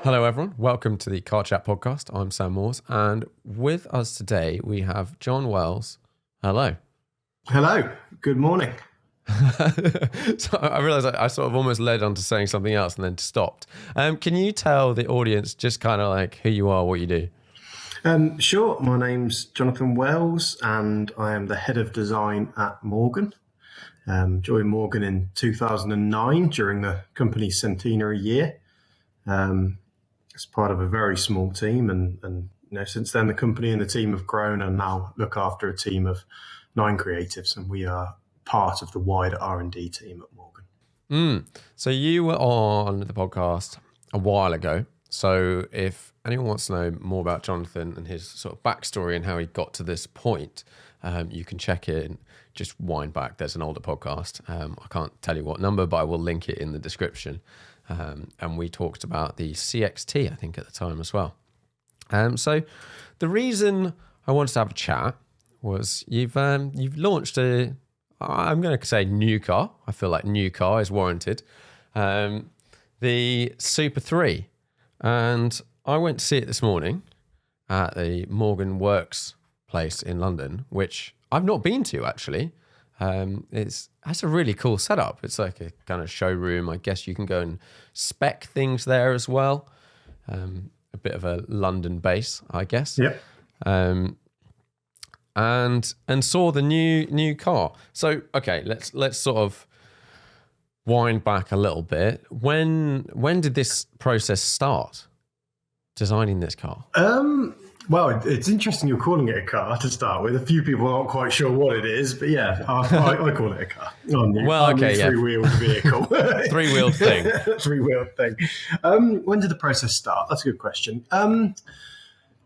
Hello, everyone. Welcome to the Car Chat podcast. I'm Sam Moores, and with us today we have John Wells. Hello. Hello. Good morning. So I realised I sort of almost led on to saying something else and then stopped. Can you tell the audience just kind of like who you are, what you do? Sure. My name's Jonathan Wells, and I am the head of design at Morgan. Joined Morgan in 2009 during the company's centenary year. As part of a very small team, and since then the company and the team have grown and now look after a team of 9 creatives, and we are part of the wider R&D team at Morgan. So you were on the podcast a while ago. So if anyone wants to know more about Jonathan and his sort of backstory and how he got to this point, you can check in, just wind back. There's an older podcast. I can't tell you what number, but I will link it in the description. And we talked about the CXT, I think, at the time as well. So the reason I wanted to have a chat was you've launched I'm going to say new car. I feel like new car is warranted. The Super 3. And I went to see it this morning at the Morgan Works place in London, which I've not been to actually. That's a really cool setup. It's like a kind of showroom. I guess you can go and spec things there as well. A bit of a London base, I guess. Yep. And saw the new car. So okay, let's sort of wind back a little bit. When did this process start? Designing this car? Well, it's interesting you're calling it a car to start with. A few people aren't quite sure what it is, but yeah, I call it a car. Three-wheeled vehicle. Three-wheeled thing. Three-wheeled thing. When did the process start? That's a good question. A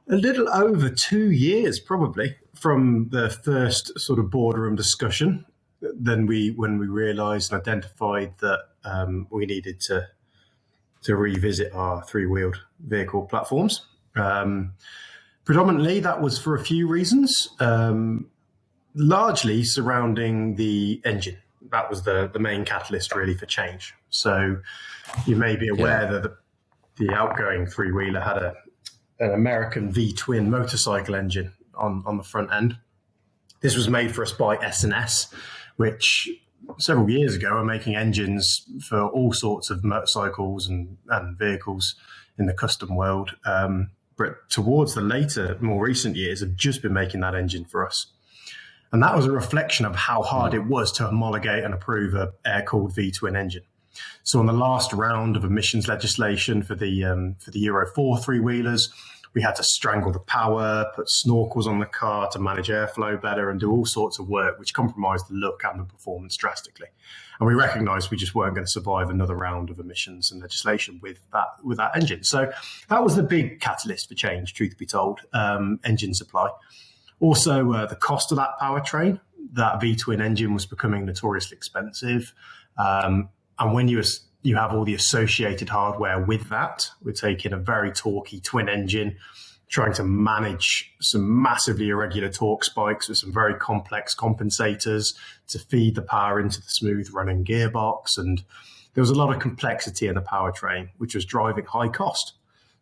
little over 2 years, probably, from the first sort of boardroom discussion. Then when we realised and identified that we needed to revisit our three-wheeled vehicle platforms. Predominantly, that was for a few reasons, largely surrounding the engine. That was the main catalyst, really, for change. So you may be aware that the outgoing three-wheeler had an American V-twin motorcycle engine on the front end. This was made for us by S&S, which several years ago are making engines for all sorts of motorcycles and vehicles in the custom world. But towards the later, more recent years, have just been making that engine for us. And that was a reflection of how hard it was to homologate and approve an air-cooled V-twin engine. So on the last round of emissions legislation for the Euro 4 three-wheelers, we had to strangle the power, put snorkels on the car to manage airflow better, and do all sorts of work which compromised the look and the performance drastically. And we recognised we just weren't going to survive another round of emissions and legislation with that engine. So that was the big catalyst for change, truth be told, engine supply. Also, the cost of that powertrain. That V-twin engine was becoming notoriously expensive. And when you have all the associated hardware with that, we're taking a very torquey twin engine, trying to manage some massively irregular torque spikes with some very complex compensators to feed the power into the smooth running gearbox. And there was a lot of complexity in the powertrain, which was driving high cost.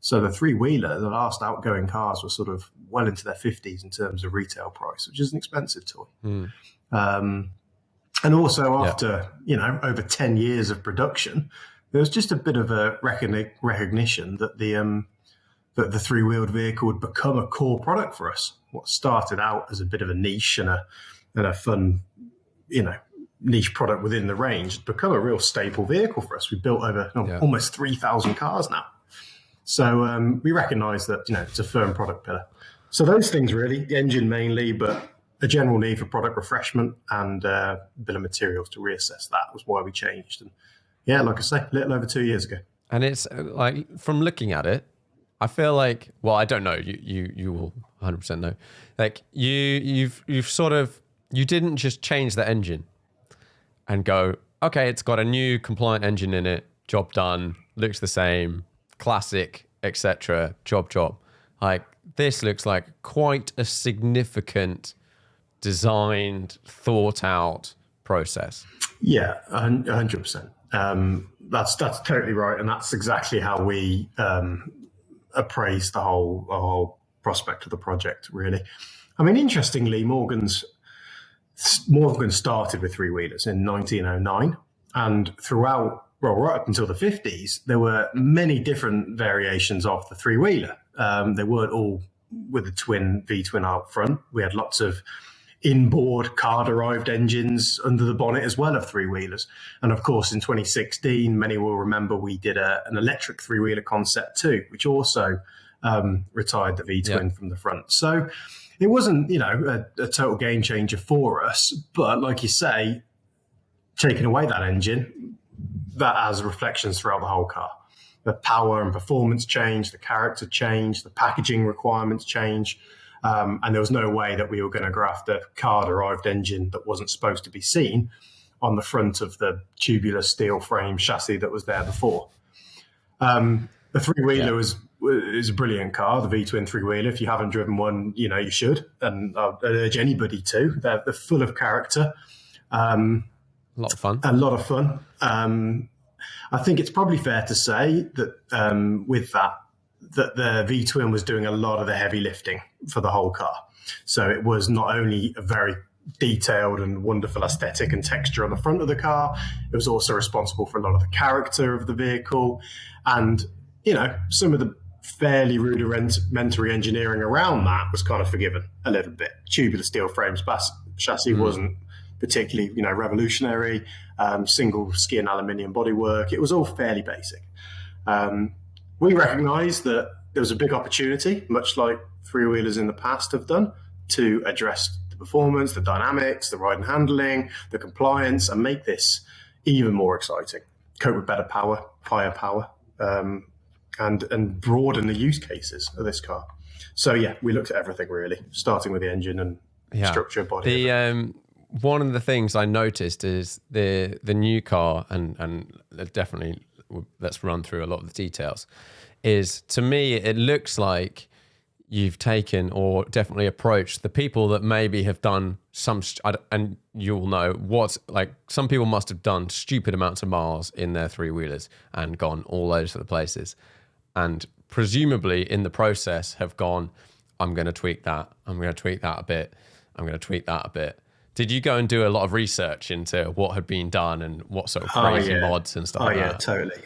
So the three-wheeler, the last outgoing cars were sort of well into their 50s in terms of retail price, which is an expensive toy. And also after, over 10 years of production, there was just a bit of a recognition that the three-wheeled vehicle would become a core product for us. What started out as a bit of a niche and a fun, niche product within the range had become a real staple vehicle for us. We built over almost 3,000 cars now. So we recognise that, it's a firm product pillar. So those things really, the engine mainly, but a general need for product refreshment and a bit of materials to reassess that was why we changed. And yeah, like I say, a little over 2 years ago. And it's like, from looking at it, I feel like, well, I don't know, you will 100% know. Like you've sort of, you didn't just change the engine and go, okay, it's got a new compliant engine in it, job done, looks the same, classic, etc., job. Like this looks like quite a significant designed, thought out process. Yeah, 100%. That's totally right, and that's exactly how we appraised the whole prospect of the project. Really, I mean, interestingly, Morgan started with three wheelers in 1909, and throughout, well, right up until the 50s, there were many different variations of the three wheeler. They weren't all with a twin V-twin out front. We had lots of inboard car-derived engines under the bonnet as well of three-wheelers. And of course, in 2016, many will remember we did an electric three-wheeler concept too, which also retired the V-twin from the front. So it wasn't, a total game changer for us. But like you say, taking away that engine, that has reflections throughout the whole car. The power and performance change, the character change, the packaging requirements change. And there was no way that we were going to graft a car-derived engine that wasn't supposed to be seen on the front of the tubular steel frame chassis that was there before. The three-wheeler is a brilliant car, the V-twin three-wheeler. If you haven't driven one, you should. And I'd urge anybody to. They're full of character. A lot of fun. A lot of fun. I think it's probably fair to say that with that the V-twin was doing a lot of the heavy lifting for the whole car. So it was not only a very detailed and wonderful aesthetic and texture on the front of the car, it was also responsible for a lot of the character of the vehicle. And, some of the fairly rudimentary engineering around that was kind of forgiven a little bit. Tubular steel frames chassis wasn't particularly, revolutionary. Single skin aluminium bodywork. It was all fairly basic. We recognised that there was a big opportunity, much like three-wheelers in the past have done, to address the performance, the dynamics, the ride and handling, the compliance, and make this even more exciting. Cope with better power, higher power, and broaden the use cases of this car. So, we looked at everything, really, starting with the engine and structure, body. One of the things I noticed is the new car, and definitely let's run through a lot of the details, is to me it looks like you've taken or definitely approached the people that maybe have done and you'll know what's like, some people must have done stupid amounts of miles in their three-wheelers and gone all those other places, and presumably in the process have gone, I'm going to tweak that, I'm going to tweak that a bit, I'm going to tweak that a bit. Did you go and do a lot of research into what had been done and what sort of crazy mods and stuff like that? Oh, yeah, totally.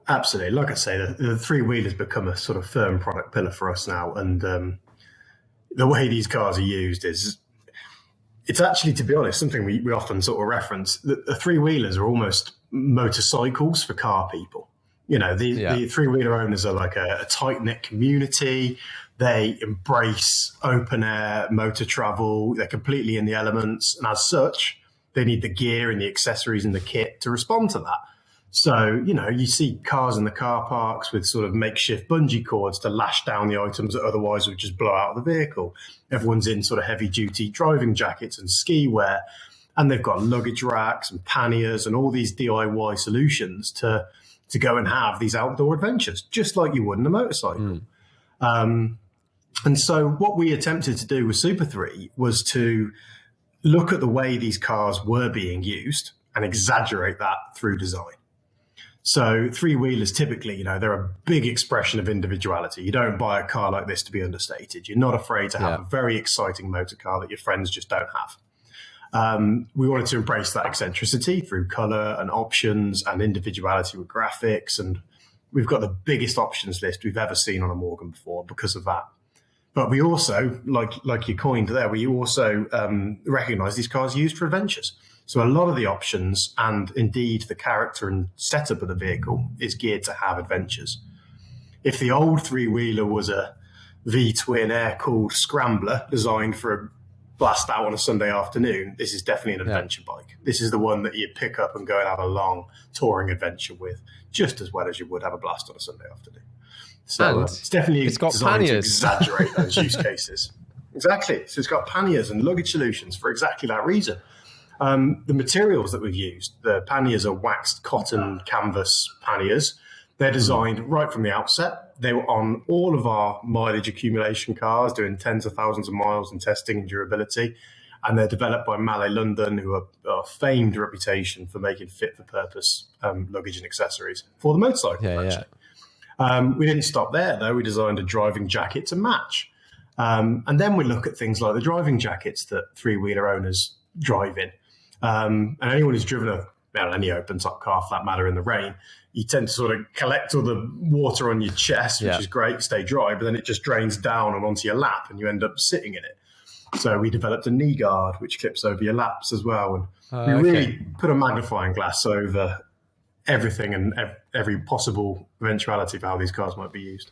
Absolutely. Like I say, the three-wheeler's become a sort of firm product pillar for us now. And the way these cars are used it's actually, to be honest, something we often sort of reference. The three-wheelers are almost motorcycles for car people. The three-wheeler owners are like a tight-knit community. They embrace open-air motor travel. They're completely in the elements. And as such, they need the gear and the accessories and the kit to respond to that. So, you see cars in the car parks with sort of makeshift bungee cords to lash down the items that otherwise would just blow out of the vehicle. Everyone's in sort of heavy-duty driving jackets and ski wear. And they've got luggage racks and panniers and all these DIY solutions to go and have these outdoor adventures, just like you would in a motorcycle. And so what we attempted to do with Super 3 was to look at the way these cars were being used and exaggerate that through design. So three-wheelers typically, they're a big expression of individuality. You don't buy a car like this to be understated. You're not afraid to have a very exciting motor car that your friends just don't have. We wanted to embrace that eccentricity through color and options and individuality with graphics. And we've got the biggest options list we've ever seen on a Morgan before because of that. But we also, like you coined there, we also recognize these cars are used for adventures. So a lot of the options and indeed the character and setup of the vehicle is geared to have adventures. If the old three-wheeler was a V-twin air-cooled scrambler designed for a blast out on a Sunday afternoon, this is definitely an adventure bike. This is the one that you'd pick up and go and have a long touring adventure with, just as well as you would have a blast on a Sunday afternoon. So it's definitely designed to exaggerate those use cases. Exactly. So it's got panniers and luggage solutions for exactly that reason. The materials that we've used, the panniers are waxed cotton canvas panniers. They're designed right from the outset. They were on all of our mileage accumulation cars, doing tens of thousands of miles and testing and durability. and they're developed by Mallet London, who are famed reputation for making fit-for-purpose luggage and accessories for the motorcycle. We didn't stop there, though. We designed a driving jacket to match. And then we look at things like the driving jackets that three-wheeler owners drive in. And anyone who's driven any open-top car, for that matter, in the rain, you tend to sort of collect all the water on your chest, which is great, stay dry, but then it just drains down and onto your lap and you end up sitting in it. So we developed a knee guard, which clips over your laps as well. And we really put a magnifying glass over everything and every possible eventuality of how these cars might be used.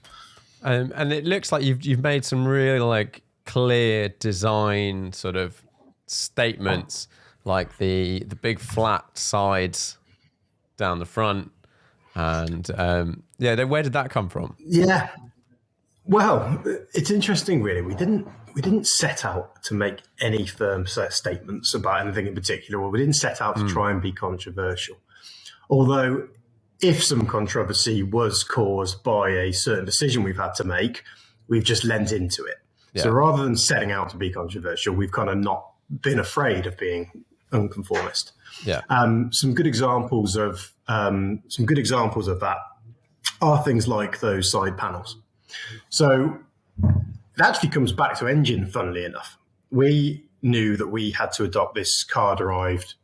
And it looks like you've made some really like clear design sort of statements, like the big flat sides down the front, and where did that come from? Yeah, well, it's interesting, really. We didn't set out to make any firm statements about anything in particular, or we didn't set out to try and be controversial. Although, if some controversy was caused by a certain decision we've had to make, we've just lent into it. Yeah. So rather than setting out to be controversial, we've kind of not been afraid of being unconformist. Yeah. Some good examples of that are things like those side panels. So it actually comes back to engine, funnily enough. We knew that we had to adopt this car-derived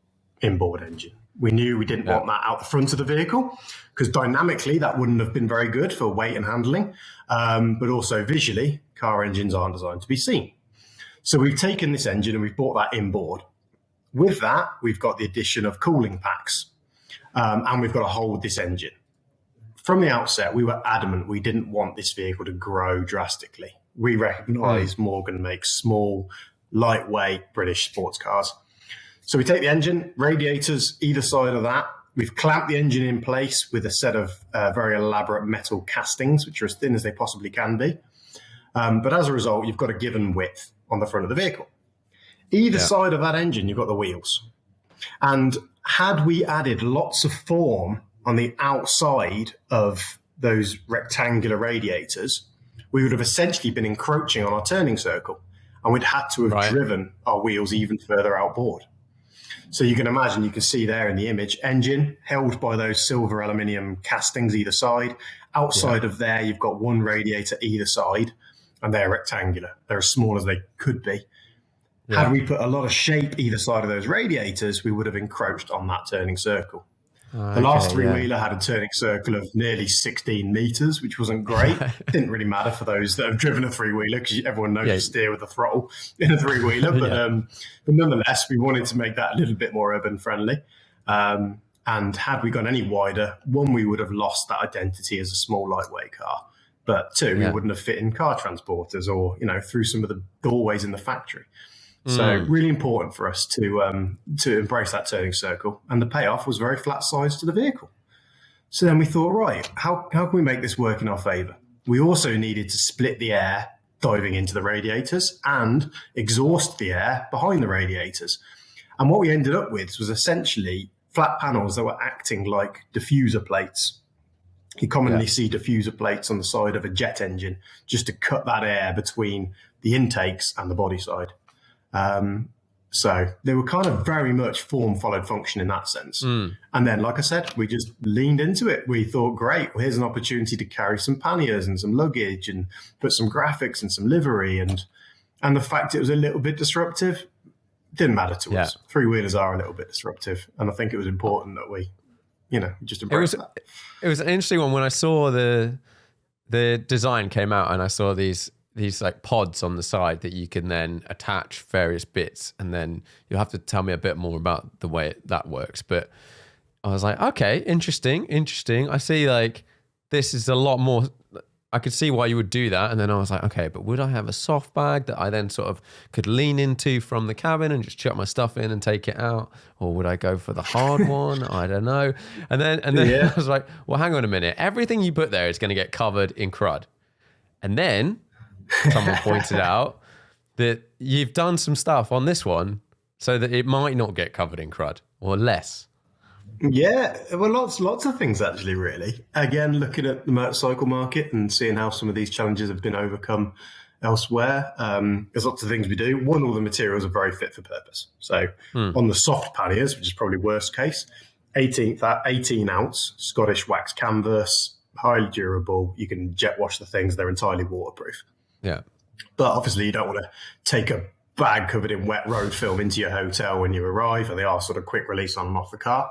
inboard engine. We knew we didn't want that out the front of the vehicle because dynamically that wouldn't have been very good for weight and handling, but also visually, car engines aren't designed to be seen. So we've taken this engine and we've brought that inboard. With that, we've got the addition of cooling packs, and we've got to hold this engine. From the outset, we were adamant we didn't want this vehicle to grow drastically. We recognise Morgan makes small, lightweight British sports cars. So we take the engine, radiators either side of that. We've clamped the engine in place with a set of very elaborate metal castings, which are as thin as they possibly can be. But as a result, you've got a given width on the front of the vehicle. Either side of that engine, you've got the wheels. And had we added lots of form on the outside of those rectangular radiators, we would have essentially been encroaching on our turning circle, and we'd had to have driven our wheels even further outboard. So you can imagine, you can see there in the image, engine held by those silver aluminium castings either side. Outside of there, you've got one radiator either side, and they're rectangular. They're as small as they could be. Yeah. Had we put a lot of shape either side of those radiators, we would have encroached on that turning circle. The last three-wheeler had a turning circle of nearly 16 meters, which wasn't great. It didn't really matter for those that have driven a three-wheeler because everyone knows to steer with the throttle in a three-wheeler. But nonetheless, we wanted to make that a little bit more urban-friendly. And had we gone any wider, one, we would have lost that identity as a small, lightweight car. But two, we wouldn't have fit in car transporters or, through some of the doorways in the factory. So really important for us to embrace that turning circle. And the payoff was very flat size to the vehicle. So then we thought, right, how can we make this work in our favour? We also needed to split the air diving into the radiators and exhaust the air behind the radiators. And what we ended up with was essentially flat panels that were acting like diffuser plates. You commonly see diffuser plates on the side of a jet engine just to cut that air between the intakes and the body side. So they were kind of very much form followed function in that sense. And then, like I said, we just leaned into it. We thought, great, well, here's an opportunity to carry some panniers and some luggage and put some graphics and some livery. And the fact it was a little bit disruptive didn't matter to us. Three-wheelers are a little bit disruptive. And I think it was important that we, just embrace that. It was an interesting one when I saw the design came out and I saw these like pods on the side that you can then attach various bits, and then you'll have to tell me a bit more about the way that works. But I was like, okay, interesting. I see like this is a lot more, I could see why you would do that. And then I was like, okay, but would I have a soft bag that I then sort of could lean into from the cabin and just chuck my stuff in and take it out? Or would I go for the hard one? I don't know. And then I was like, well, hang on a minute. Everything you put there is going to get covered in crud. And then someone pointed out that you've done some stuff on this one so that it might not get covered in crud or less. Yeah, well, lots of things actually, really. Again, looking at the motorcycle market and seeing how some of these challenges have been overcome elsewhere. There's lots of things we do. One, all the materials are very fit for purpose. So on the soft panniers, which is probably worst case, 18 ounce Scottish wax canvas, highly durable. You can jet wash the things. They're entirely waterproof. Yeah. But obviously you don't want to take a bag covered in wet road film into your hotel when you arrive, and they are sort of quick release on and off the car.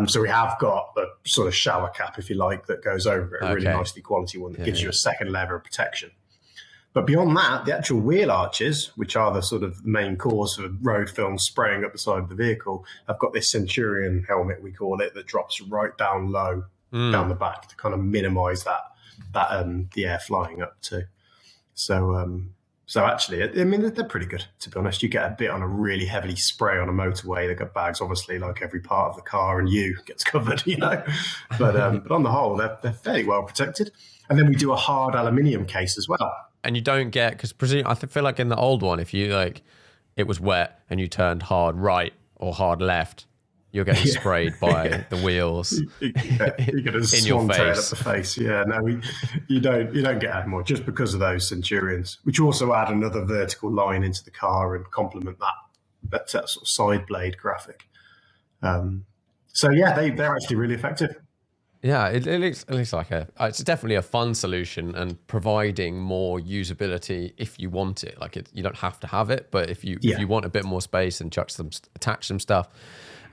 So we have got a sort of shower cap, if you like, that goes over it, a really nicely quality one that gives you a second layer of protection. But beyond that, the actual wheel arches, which are the sort of main cause for road film spraying up the side of the vehicle, have got this Centurion helmet, we call it, that drops right down low down the back to kind of minimise that the air flying up to. So actually, I mean, they're pretty good, to be honest. You get a bit on a really heavily spray on a motorway. They've got bags, obviously, like every part of the car, and you gets covered, you know. But on the whole, they're fairly well protected. And then we do a hard aluminium case as well. And you don't get, because I feel like in the old one, if you it was wet and you turned hard right or hard left, you're getting sprayed by the wheels you get a in your face. Up the face. Yeah, no, you don't get that more just because of those Centurions, which also add another vertical line into the car and complement that sort of side blade graphic. So yeah, they're actually really effective. Yeah, it looks like it's definitely a fun solution and providing more usability if you want it. Like you don't have to have it, but if you want a bit more space and attach some stuff.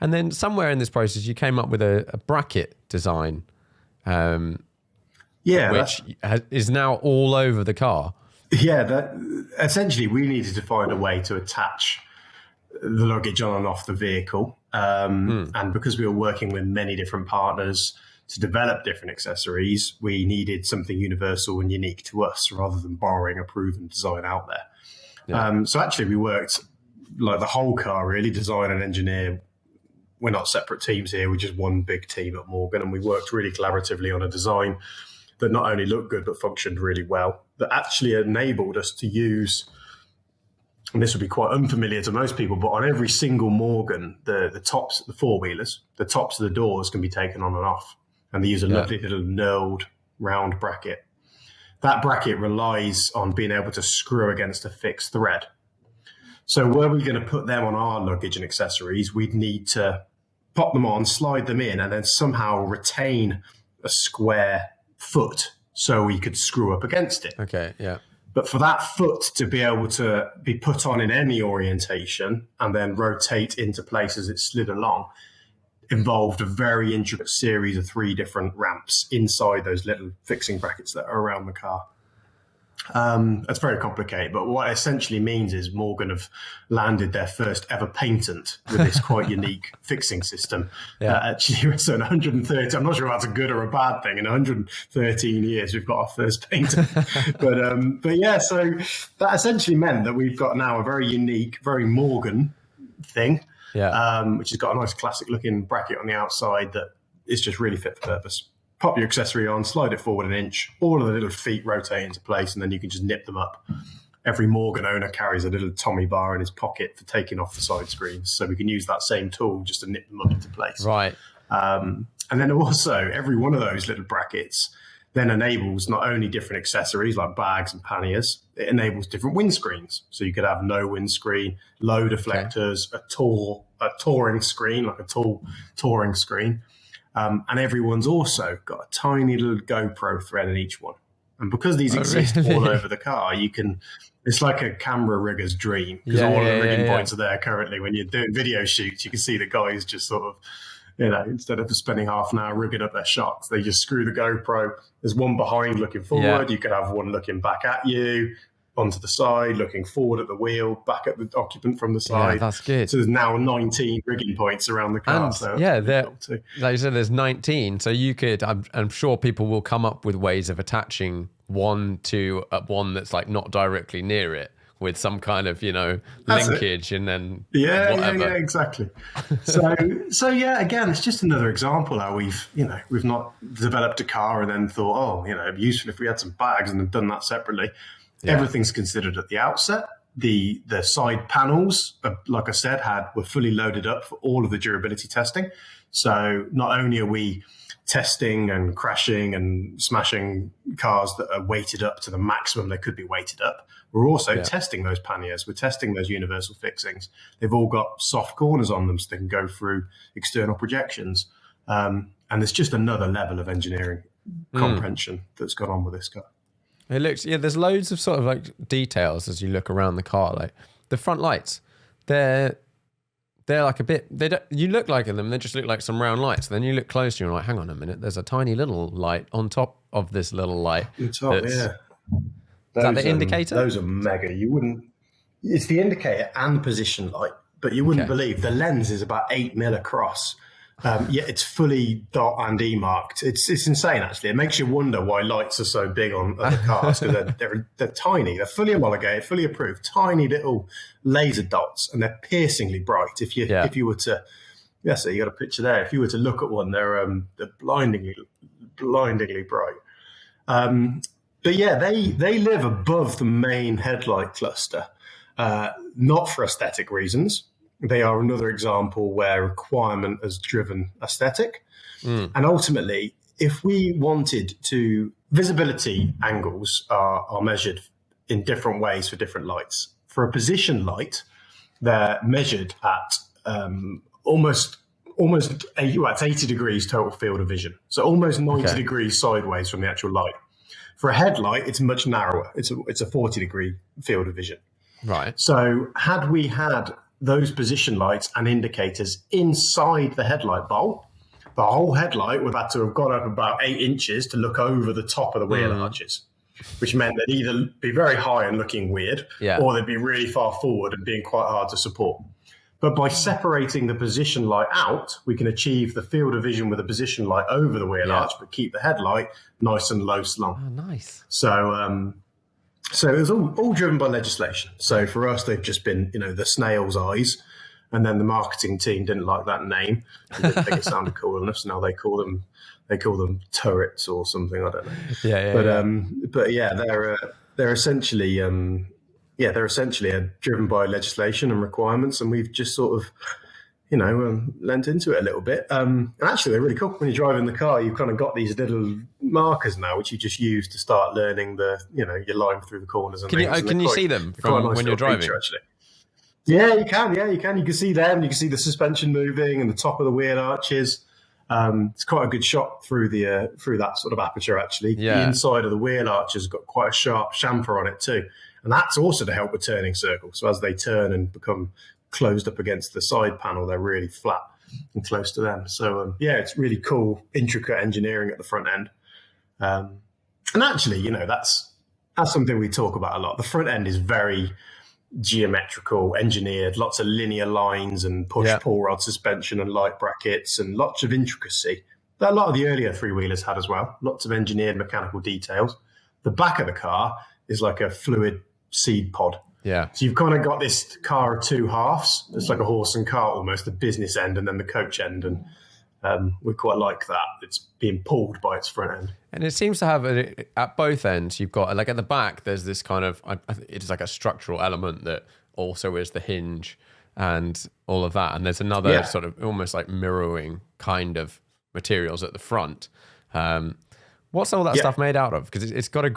And then somewhere in this process, you came up with a bracket design, which is now all over the car. Yeah, essentially we needed to find a way to attach the luggage on and off the vehicle. And because we were working with many different partners to develop different accessories, we needed something universal and unique to us rather than borrowing a proven design out there. Yeah. So actually we worked like the whole car, really, design and engineer. We're not separate teams here. We're just one big team at Morgan, and we worked really collaboratively on a design that not only looked good, but functioned really well, that actually enabled us to use, and this would be quite unfamiliar to most people, but on every single Morgan, the tops, the four-wheelers, the tops of the doors can be taken on and off, and they use a lovely little knurled round bracket. That bracket relies on being able to screw against a fixed thread. So were we going to put them on our luggage and accessories, we'd need to pop them on, slide them in, and then somehow retain a square foot so we could screw up against it. Okay, yeah. But for that foot to be able to be put on in any orientation and then rotate into place as it slid along involved a very intricate series of 3 different ramps inside those little fixing brackets that are around the car. That's very complicated, but what it essentially means is Morgan have landed their first ever patent with this quite unique fixing system. Actually, so in 130, I'm not sure if that's a good or a bad thing. In 113 years, we've got our first patent. but yeah, so that essentially meant that we've got now a very unique, very Morgan thing, which has got a nice classic looking bracket on the outside that is just really fit for purpose. Pop your accessory on, slide it forward an inch, all of the little feet rotate into place, and then you can just nip them up. Every Morgan owner carries a little Tommy bar in his pocket for taking off the side screens, so we can use that same tool just to nip them up into place. Right. And then also, every one of those little brackets then enables not only different accessories like bags and panniers, it enables different windscreens. So you could have no windscreen, low deflectors, a touring screen, like a tall touring screen. And everyone's also got a tiny little GoPro thread in each one. And because these exist all over the car, it's like a camera rigger's dream, because all of the rigging points are there currently. When you're doing video shoots, you can see the guys just sort of, instead of spending half an hour rigging up their shots, they just screw the GoPro. There's one behind looking forward. You could have one looking back at you, onto the side, looking forward at the wheel, back at the occupant from the side. Yeah, that's good. So there's now 19 rigging points around the car. And so like you said, there's 19. So you could, I'm sure people will come up with ways of attaching one to one that's like not directly near it with some kind of, linkage and then whatever. Yeah, exactly. So yeah, again, it's just another example how we've not developed a car and then thought, it'd be useful if we had some bags and have done that separately. Yeah. Everything's considered at the outset. The side panels, like I said, were fully loaded up for all of the durability testing. So not only are we testing and crashing and smashing cars that are weighted up to the maximum they could be weighted up. We're also testing those panniers. We're testing those universal fixings. They've all got soft corners on them so they can go through external projections. And there's just another level of engineering comprehension that's gone on with this car. It looks, there's loads of sort of like details as you look around the car. Like the front lights, they're like a bit, you look like them, they just look like some round lights. Then you look closer and you're like, hang on a minute, there's a tiny little light on top of this little light. On top, Is those, that the indicator? Those are mega. You wouldn't, it's the indicator and the position light, but you wouldn't believe the lens is about 8 mil across. Yet it's fully dot and E marked. It's insane, actually. It makes you wonder why lights are so big on other cars, because they're tiny. They're fully homologated, fully approved, tiny little laser dots, and they're piercingly bright. If you were to, so you got a picture there. If you were to look at one, they're blindingly bright. But yeah, they live above the main headlight cluster, not for aesthetic reasons. They are another example where requirement has driven aesthetic. And ultimately, if we wanted to, visibility angles are measured in different ways for different lights. For a position light, they're measured at almost 80 degrees total field of vision. So almost 90 degrees sideways from the actual light. For a headlight, it's much narrower. It's a 40 degree field of vision. Right. So had we had those position lights and indicators inside the headlight bowl, the whole headlight would have to have gone up about 8 inches to look over the top of the wheel arches, which meant they'd either be very high and looking weird, or they'd be really far forward and being quite hard to support. But by separating the position light out, we can achieve the field of vision with a position light over the wheel arch, but keep the headlight nice and low slung. Oh, nice. So it was all driven by legislation. So for us, they've just been, the snail's eyes. And then the marketing team didn't like that name. They didn't think it sounded cool enough. So now they call them turrets or something. I don't know. But they're essentially driven by legislation and requirements. And we've just sort of, lent into it a little bit. And actually, they're really cool. When you're driving the car, you've kind of got these little markers now, which you just use to start learning your line through the corners. And can you see them from when you're driving? Feature, actually. Yeah, you can. Yeah, you can. You can see them. You can see the suspension moving and the top of the wheel arches. It's quite a good shot through that sort of aperture, actually. Yeah. The inside of the wheel arch has got quite a sharp chamfer on it too. And that's also to help with turning circles. So as they turn and become closed up against the side panel, they're really flat and close to them. So it's really cool, intricate engineering at the front end. And actually, that's something we talk about a lot. The front end is very geometrical, engineered, lots of linear lines and push-pull rod suspension and light brackets and lots of intricacy that a lot of the earlier three-wheelers had as well. Lots of engineered mechanical details. The back of the car is like a fluid seed pod. Yeah. So you've kind of got this car of two halves. It's like a horse and cart almost, the business end and then the coach end. And we quite like that. It's being pulled by its front end. And it seems to have, at both ends, you've got, like at the back, there's this kind of, it's like a structural element that also is the hinge and all of that. And there's another sort of almost like mirroring kind of materials at the front. What's all that stuff made out of? Because it's got a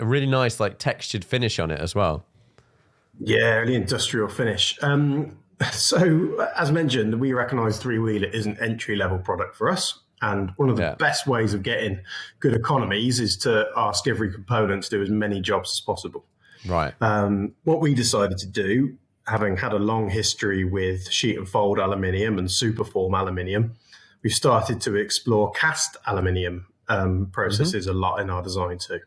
really nice like textured finish on it as well. Yeah, really industrial finish. So, as mentioned, the We Recognise three-wheeler is an entry-level product for us. And one of the best ways of getting good economies is to ask every component to do as many jobs as possible. Right. What we decided to do, having had a long history with sheet and fold aluminium and superform aluminium, we've started to explore cast aluminium processes a lot in our design too.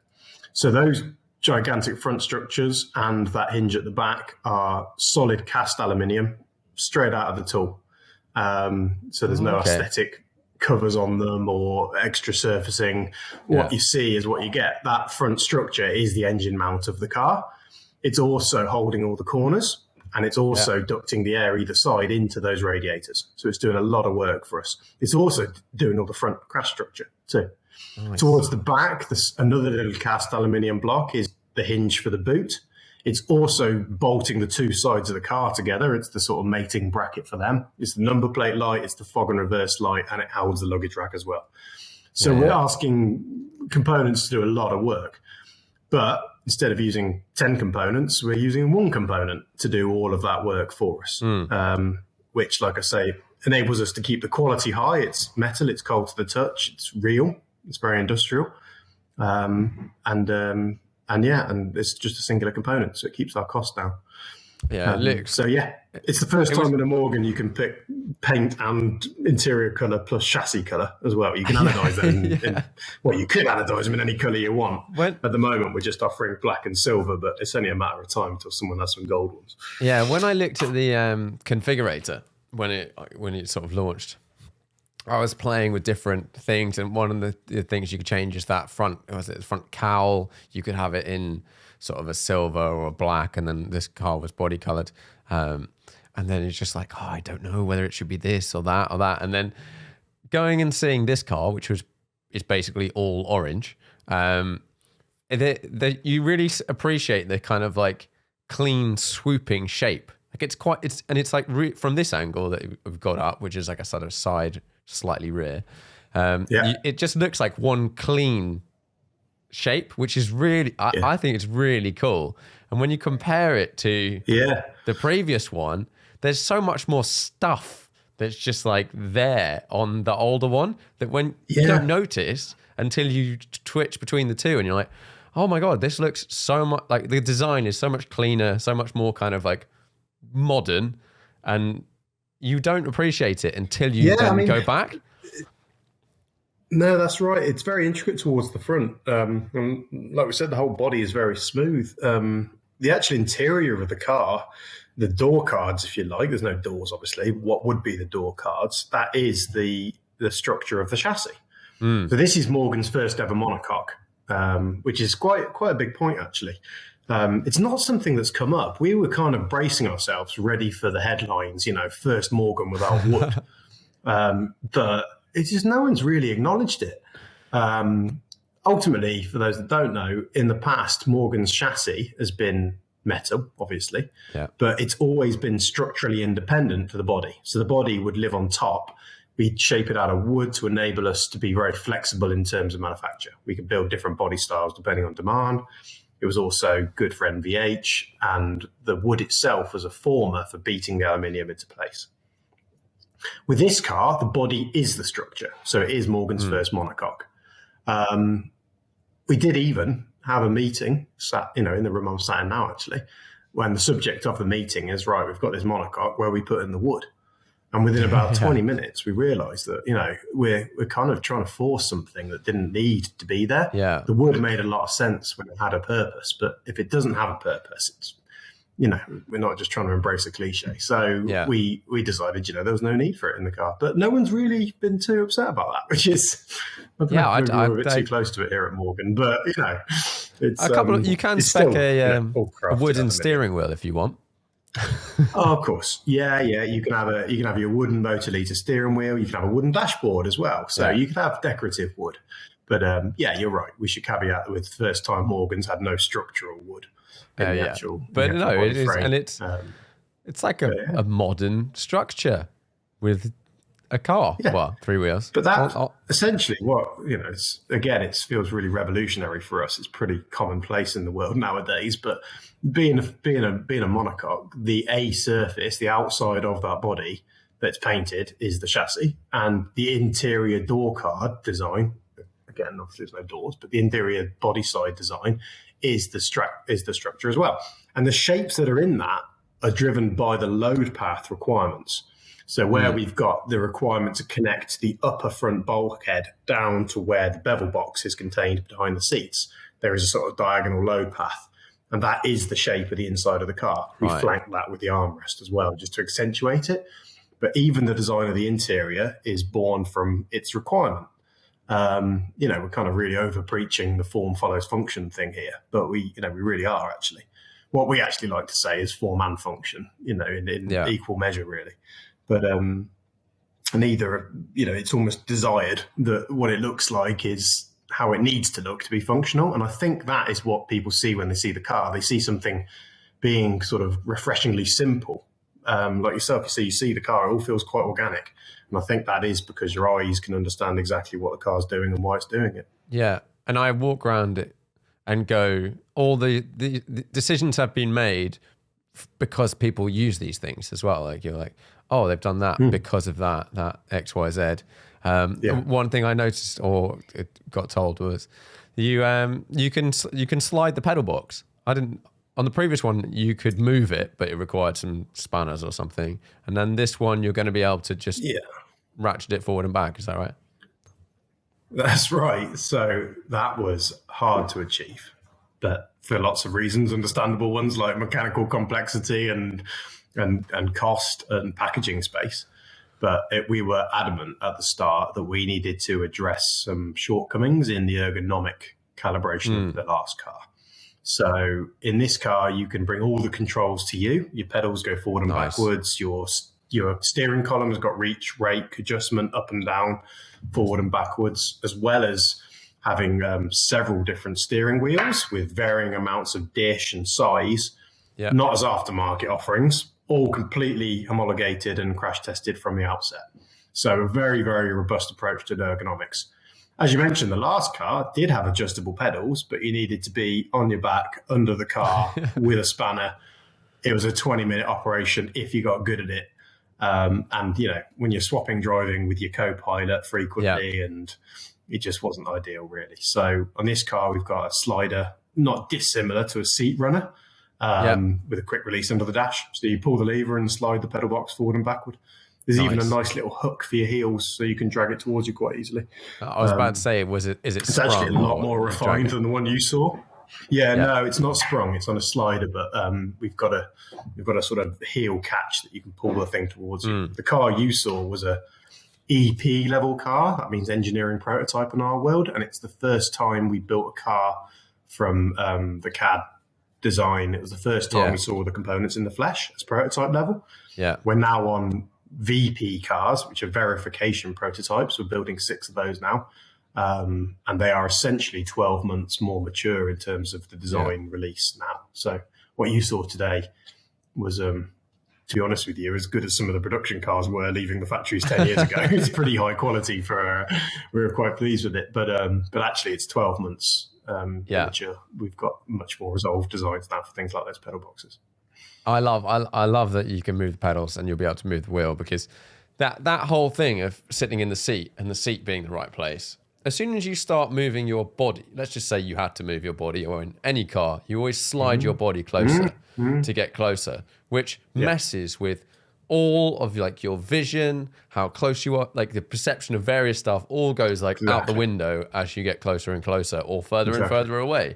So those gigantic front structures and that hinge at the back are solid cast aluminium straight out of the tool. So there's no aesthetic covers on them or extra surfacing. What you see is what you get. That front structure is the engine mount of the car. It's also holding all the corners and it's also ducting the air either side into those radiators. So it's doing a lot of work for us. It's also doing all the front crash structure too. Nice. Towards the back, another little cast aluminium block is the hinge for the boot. It's also bolting the two sides of the car together. It's the sort of mating bracket for them. It's the number plate light, it's the fog and reverse light, and it holds the luggage rack as well. So we're asking components to do a lot of work. But instead of using 10 components, we're using one component to do all of that work for us, which, like I say, enables us to keep the quality high. It's metal, it's cold to the touch, it's real, it's very industrial. And it's just a singular component, so it keeps our costs down. It's the first time in a Morgan you can pick paint and interior colour plus chassis colour as well. You can anodise them you could anodise them in any colour you want. At the moment, we're just offering black and silver, but it's only a matter of time until someone has some gold ones. Yeah, when I looked at the configurator when it sort of launched, I was playing with different things, and one of the things you could change is that front cowl. You could have it in sort of a silver or a black, and then this car was body colored. And then it's just like, I don't know whether it should be this or that or that. And then going and seeing this car, which is basically all orange, you really appreciate the kind of like clean swooping shape. Like it's like from this angle that we've got up, which is like a sort of side, slightly rear. It just looks like one clean shape, which is really, I think it's really cool. And when you compare it to the previous one, there's so much more stuff that's just like there on the older one that when you don't notice until you twitch between the two, and you're like, oh my God, this looks so much like the design is so much cleaner, so much more kind of like modern, and you don't appreciate it until you go back. No, that's right. It's very intricate towards the front. And like we said, the whole body is very smooth. The actual interior of the car, the door cards, if you like, there's no doors, obviously. What would be the door cards? That is the structure of the chassis. So this is Morgan's first ever monocoque, which is quite a big point, actually. It's not something that's come up. We were kind of bracing ourselves, ready for the headlines, first Morgan without wood. But it's just no one's really acknowledged it. Ultimately, for those that don't know, in the past, Morgan's chassis has been metal, obviously, but it's always been structurally independent to the body. So the body would live on top. We'd shape it out of wood to enable us to be very flexible in terms of manufacture. We could build different body styles depending on demand. It was also good for NVH, and the wood itself was a former for beating the aluminium into place. With this car, the body is the structure. So it is Morgan's first monocoque. We did even have a meeting, in the room I'm sat in now, actually, when the subject of the meeting is, right, we've got this monocoque, where we put in the wood. And within about 20 minutes, we realised that, we're kind of trying to force something that didn't need to be there. Yeah. The wood made a lot of sense when it had a purpose, but if it doesn't have a purpose, it's, we're not just trying to embrace a cliche. So we decided, there was no need for it in the car. But no one's really been too upset about that, which is, I don't know, we're a bit too close to it here at Morgan. But, it's a couple of, you can spec a wooden steering wheel if you want. Oh, of course. Yeah. You can have your wooden motor liter steering wheel. You can have a wooden dashboard as well. So you can have decorative wood. But you're right. We should caveat that with first time Morgans had no structural wood. It is, frame. And it's like a modern structure with a car. Yeah. Well, three wheels. But that essentially it feels really revolutionary for us. It's pretty commonplace in the world nowadays. But being a monocoque, the A surface, the outside of that body that's painted is the chassis, and the interior door card design. Again, obviously there's no doors, but the interior body side design is the structure as well. And the shapes that are in that are driven by the load path requirements. So where we've got the requirement to connect the upper front bulkhead down to where the bevel box is contained behind the seats, there is a sort of diagonal load path. And that is the shape of the inside of the car. We flank that with the armrest as well, just to accentuate it. But even the design of the interior is born from its requirement. We're kind of really over preaching the form follows function thing here, but we really are actually. What we actually like to say is form and function, in equal measure, really. But neither, it's almost desired that what it looks like is how it needs to look to be functional. And I think that is what people see when they see the car. They see something being sort of refreshingly simple, like yourself, you see the car, it all feels quite organic. And I think that is because your eyes can understand exactly what the car's doing and why it's doing it. Yeah. And I walk around it and go, all the decisions have been made because people use these things as well. Like you're like, oh, they've done that because of that X, Y, Z. One thing I noticed or got told was you can slide the pedal box. I didn't. On the previous one, you could move it, but it required some spanners or something. And then this one, you're going to be able to just ratchet it forward and back. Is that right? That's right. So that was hard to achieve, but for lots of reasons, understandable ones like mechanical complexity and cost and packaging space. But we were adamant at the start that we needed to address some shortcomings in the ergonomic calibration of the last car. So in this car, you can bring all the controls to you. Your pedals go forward and backwards. Your steering column has got reach, rake, adjustment up and down, forward and backwards, as well as having several different steering wheels with varying amounts of dish and size, not as aftermarket offerings, all completely homologated and crash tested from the outset. So a very, very robust approach to ergonomics. As you mentioned, the last car did have adjustable pedals, but you needed to be on your back under the car with a spanner. It was a 20-minute operation if you got good at it. And, when you're swapping driving with your co-pilot frequently, and it just wasn't ideal, really. So on this car, we've got a slider, not dissimilar to a seat runner, with a quick release under the dash. So you pull the lever and slide the pedal box forward and backward. There's even a nice little hook for your heels, so you can drag it towards you quite easily. I was about to say, is it it's actually a lot more refined than the one you saw. No, it's not sprung. It's on a slider, but we've got a sort of heel catch that you can pull the thing towards you. The car you saw was a EP level car. That means engineering prototype in our world, and it's the first time we built a car from the CAD design. It was the first time we saw the components in the flesh as prototype level. We're now on VP cars, which are verification prototypes. We're building 6 of those now. And they are essentially 12 months more mature in terms of the design release now. So what you saw today was, to be honest with you, as good as some of the production cars were leaving the factories 10 years ago. It's pretty high quality we were quite pleased with it. But actually it's 12 months mature. We've got much more resolved designs now for things like those pedal boxes. I love that you can move the pedals and you'll be able to move the wheel, because that whole thing of sitting in the seat and the seat being the right place, as soon as you start moving your body, let's just say you had to move your body, or in any car, you always slide your body closer to get closer, which messes with all of like your vision, how close you are, like the perception of various stuff all goes like out the window as you get closer and closer or further and further away.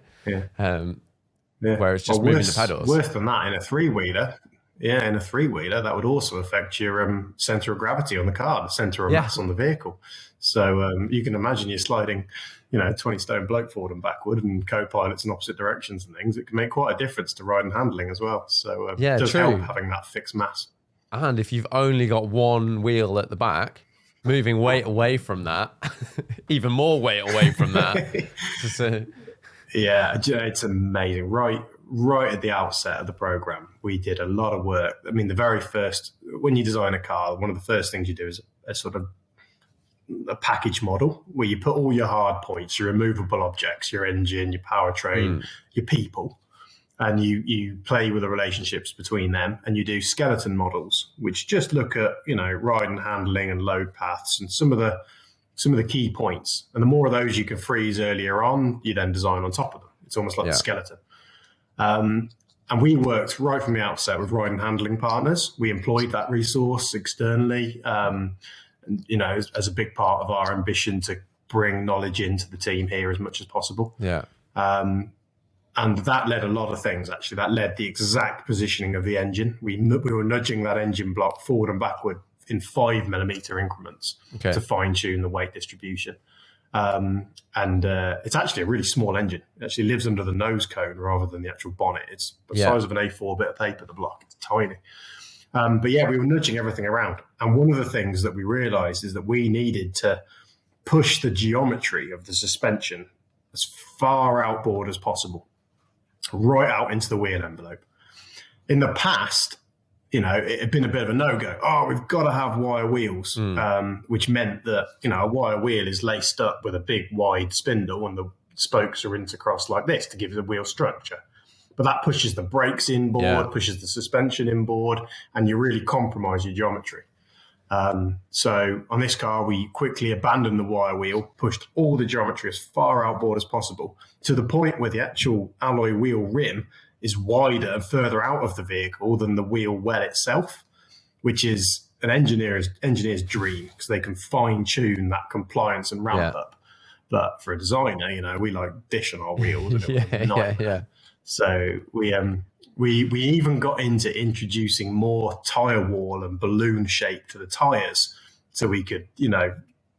Whereas just moving the pedals. Worse than that, in a three-wheeler, that would also affect your center of gravity on the car, the center of mass on the vehicle. So you can imagine you're sliding, 20-stone bloke forward and backward and co-pilots in opposite directions and things. It can make quite a difference to ride and handling as well. So it does help having that fixed mass. And if you've only got one wheel at the back, moving weight away from that, even more weight away from that. It's amazing. Right at the outset of the program, we did a lot of work. I mean, the very first, when you design a car, one of the first things you do is a sort of a package model where you put all your hard points, your removable objects, your engine, your powertrain, your people, and you play with the relationships between them, and you do skeleton models, which just look at, ride and handling and load paths and some of the key points. And the more of those you can freeze earlier on, you then design on top of them. It's almost like a skeleton. And we worked right from the outset with ride and handling partners. We employed that resource externally, as a big part of our ambition to bring knowledge into the team here as much as possible. And that led a lot of things, actually. That led the exact positioning of the engine. We were nudging that engine block forward and backward in 5mm increments to fine-tune the weight distribution. And it's actually a really small engine. It actually lives under the nose cone rather than the actual bonnet. It's the size of an A4 bit of paper, the block. It's tiny. We were nudging everything around. And one of the things that we realized is that we needed to push the geometry of the suspension as far outboard as possible, right out into the wheel envelope. In the past, it had been a bit of a no-go. Oh, we've got to have wire wheels, which meant that, a wire wheel is laced up with a big wide spindle and the spokes are intercrossed like this to give the wheel structure. But that pushes the brakes inboard, pushes the suspension inboard, and you really compromise your geometry. So on this car, we quickly abandoned the wire wheel, pushed all the geometry as far outboard as possible, to the point where the actual alloy wheel rim is wider and further out of the vehicle than the wheel well itself, which is an engineer's dream, because they can fine-tune that compliance and ramp up. But for a designer, we like dish on our wheels. And So we even got into introducing more tire wall and balloon shape to the tires, so we could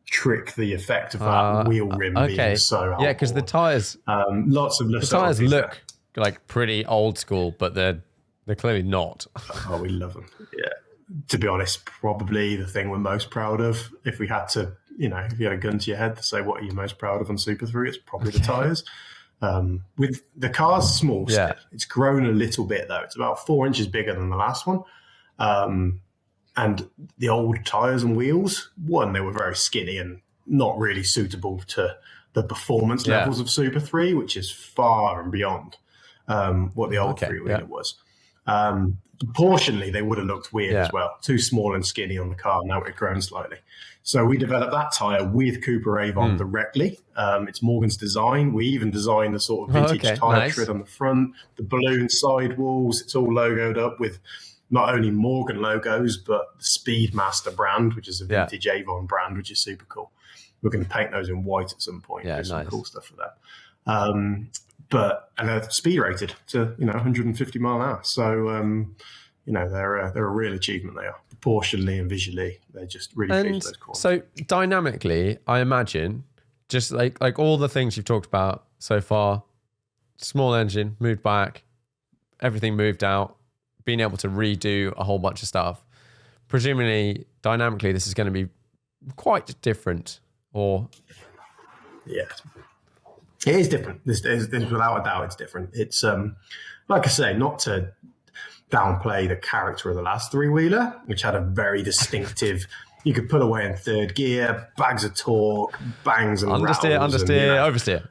trick the effect of that wheel rim being so outboard. Yeah, because the tires, lots of the tires look like pretty old school, but they're clearly not. Oh, we love them. Yeah, to be honest, probably the thing we're most proud of. If we had to, if you had a gun to your head to say what are you most proud of on Super 3, it's probably the tires. With the car's small still. It's grown a little bit though. It's about 4 inches bigger than the last one. And the old tires and wheels, they were very skinny and not really suitable to the performance levels of Super 3, which is far and beyond what the old three-wheeler was. Proportionally, they would have looked weird as well. Too small and skinny on the car. Now it had grown slightly. So we developed that tyre with Cooper Avon directly. It's Morgan's design. We even designed the sort of vintage tyre tread on the front, the balloon sidewalls. It's all logoed up with not only Morgan logos, but the Speedmaster brand, which is a vintage Avon brand, which is super cool. We're going to paint those in white at some point. There's some cool stuff for that. And they're speed rated to 150 mile an hour. So they're a real achievement. They are proportionally and visually. They're just really pleased with those corners. So dynamically, I imagine just like all the things you've talked about so far, small engine moved back, everything moved out, being able to redo a whole bunch of stuff. Presumably, dynamically, this is going to be quite different. Or it is different. This without a doubt, it's different. It's like I say, not to downplay the character of the last three-wheeler, which had a very distinctive. You could pull away in third gear, bags of torque, bangs and understeer, oversteer.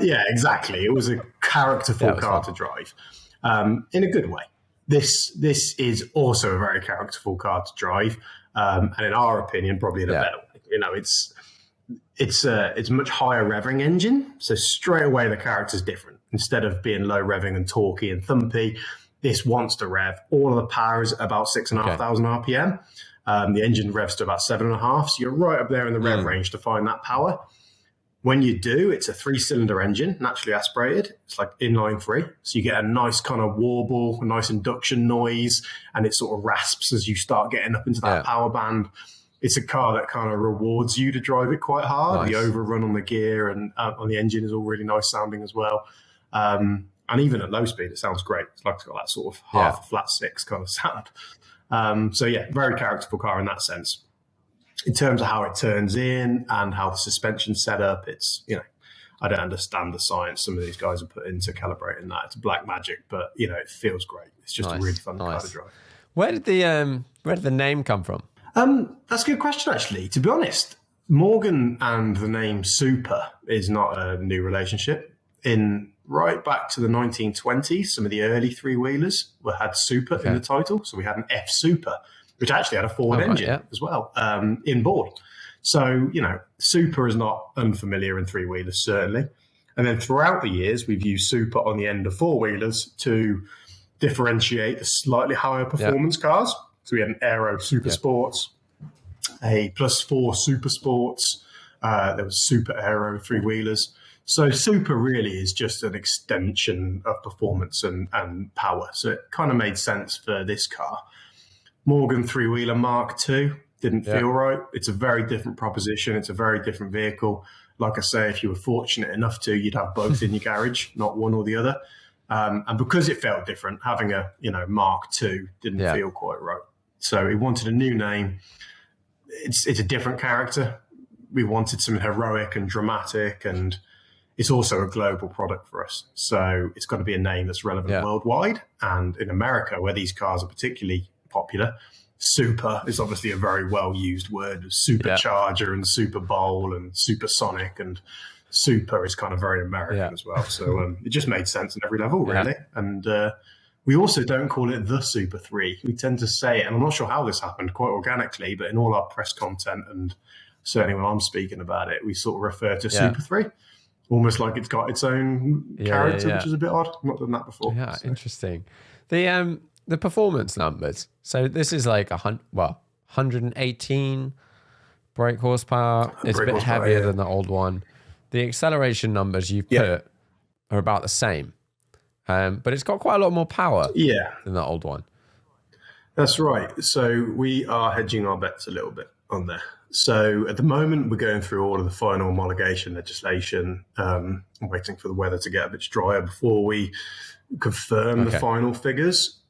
Yeah, exactly. It was a characterful car to drive, in a good way. This is also a very characterful car to drive, and in our opinion, probably in a better way. It's a much higher revving engine, so straight away the character's different. Instead of being low revving and torquey and thumpy, this wants to rev. All of the power is about 6,500 RPM. The engine revs to about 7.5, so you're right up there in the rev range to find that power. When you do, it's a 3-cylinder engine, naturally aspirated. It's like inline 3, so you get a nice kind of warble, a nice induction noise, and it sort of rasps as you start getting up into that power band. It's a car that kind of rewards you to drive it quite hard. Nice. The overrun on the gear and on the engine is all really nice sounding as well. And even at low speed, it sounds great. It's like it's got that sort of half a flat six kind of sound. So very characterful car in that sense. In terms of how it turns in and how the suspension's set up, it's, I don't understand the science some of these guys are put into calibrating that. It's black magic, but it feels great. It's just a really fun car to drive. Where did the name come from? That's a good question, actually. To be honest, Morgan and the name Super is not a new relationship. Right back to the 1920s, some of the early three-wheelers had Super in the title. So we had an F Super, which actually had a forward engine as well, inboard. So, Super is not unfamiliar in three-wheelers, certainly. And then throughout the years, we've used Super on the end of four-wheelers to differentiate the slightly higher performance cars. So we had an Aero Super Sports, a +4 Super Sports. There was Super Aero three-wheelers. So Super really is just an extension of performance and power. So it kind of made sense for this car. Morgan three-wheeler Mark II didn't feel right. It's a very different proposition. It's a very different vehicle. Like I say, if you were fortunate enough to, you'd have both in your garage, not one or the other. And because it felt different, having a Mark II didn't feel quite right. So he wanted a new name. It's a different character. We wanted some heroic and dramatic, and it's also a global product for us. So it's got to be a name that's relevant worldwide. And in America, where these cars are particularly popular, super is obviously a very well-used word. Supercharger and Super Bowl and supersonic, and super is kind of very American as well. So it just made sense on every level, really. And we also don't call it the Super 3. We tend to say, and I'm not sure how this happened, quite organically, but in all our press content, and certainly when I'm speaking about it, we sort of refer to Super 3, almost like it's got its own character, which is a bit odd. I've not done that before. Yeah, so. Interesting. The performance numbers. So this is like 118 brake horsepower. It's a bit heavier than the old one. The acceleration numbers you put are about the same. But it's got quite a lot more power than the old one. That's right. So we are hedging our bets a little bit on there. So at the moment, we're going through all of the final homologation legislation. I'm waiting for the weather to get a bit drier before we confirm the final figures.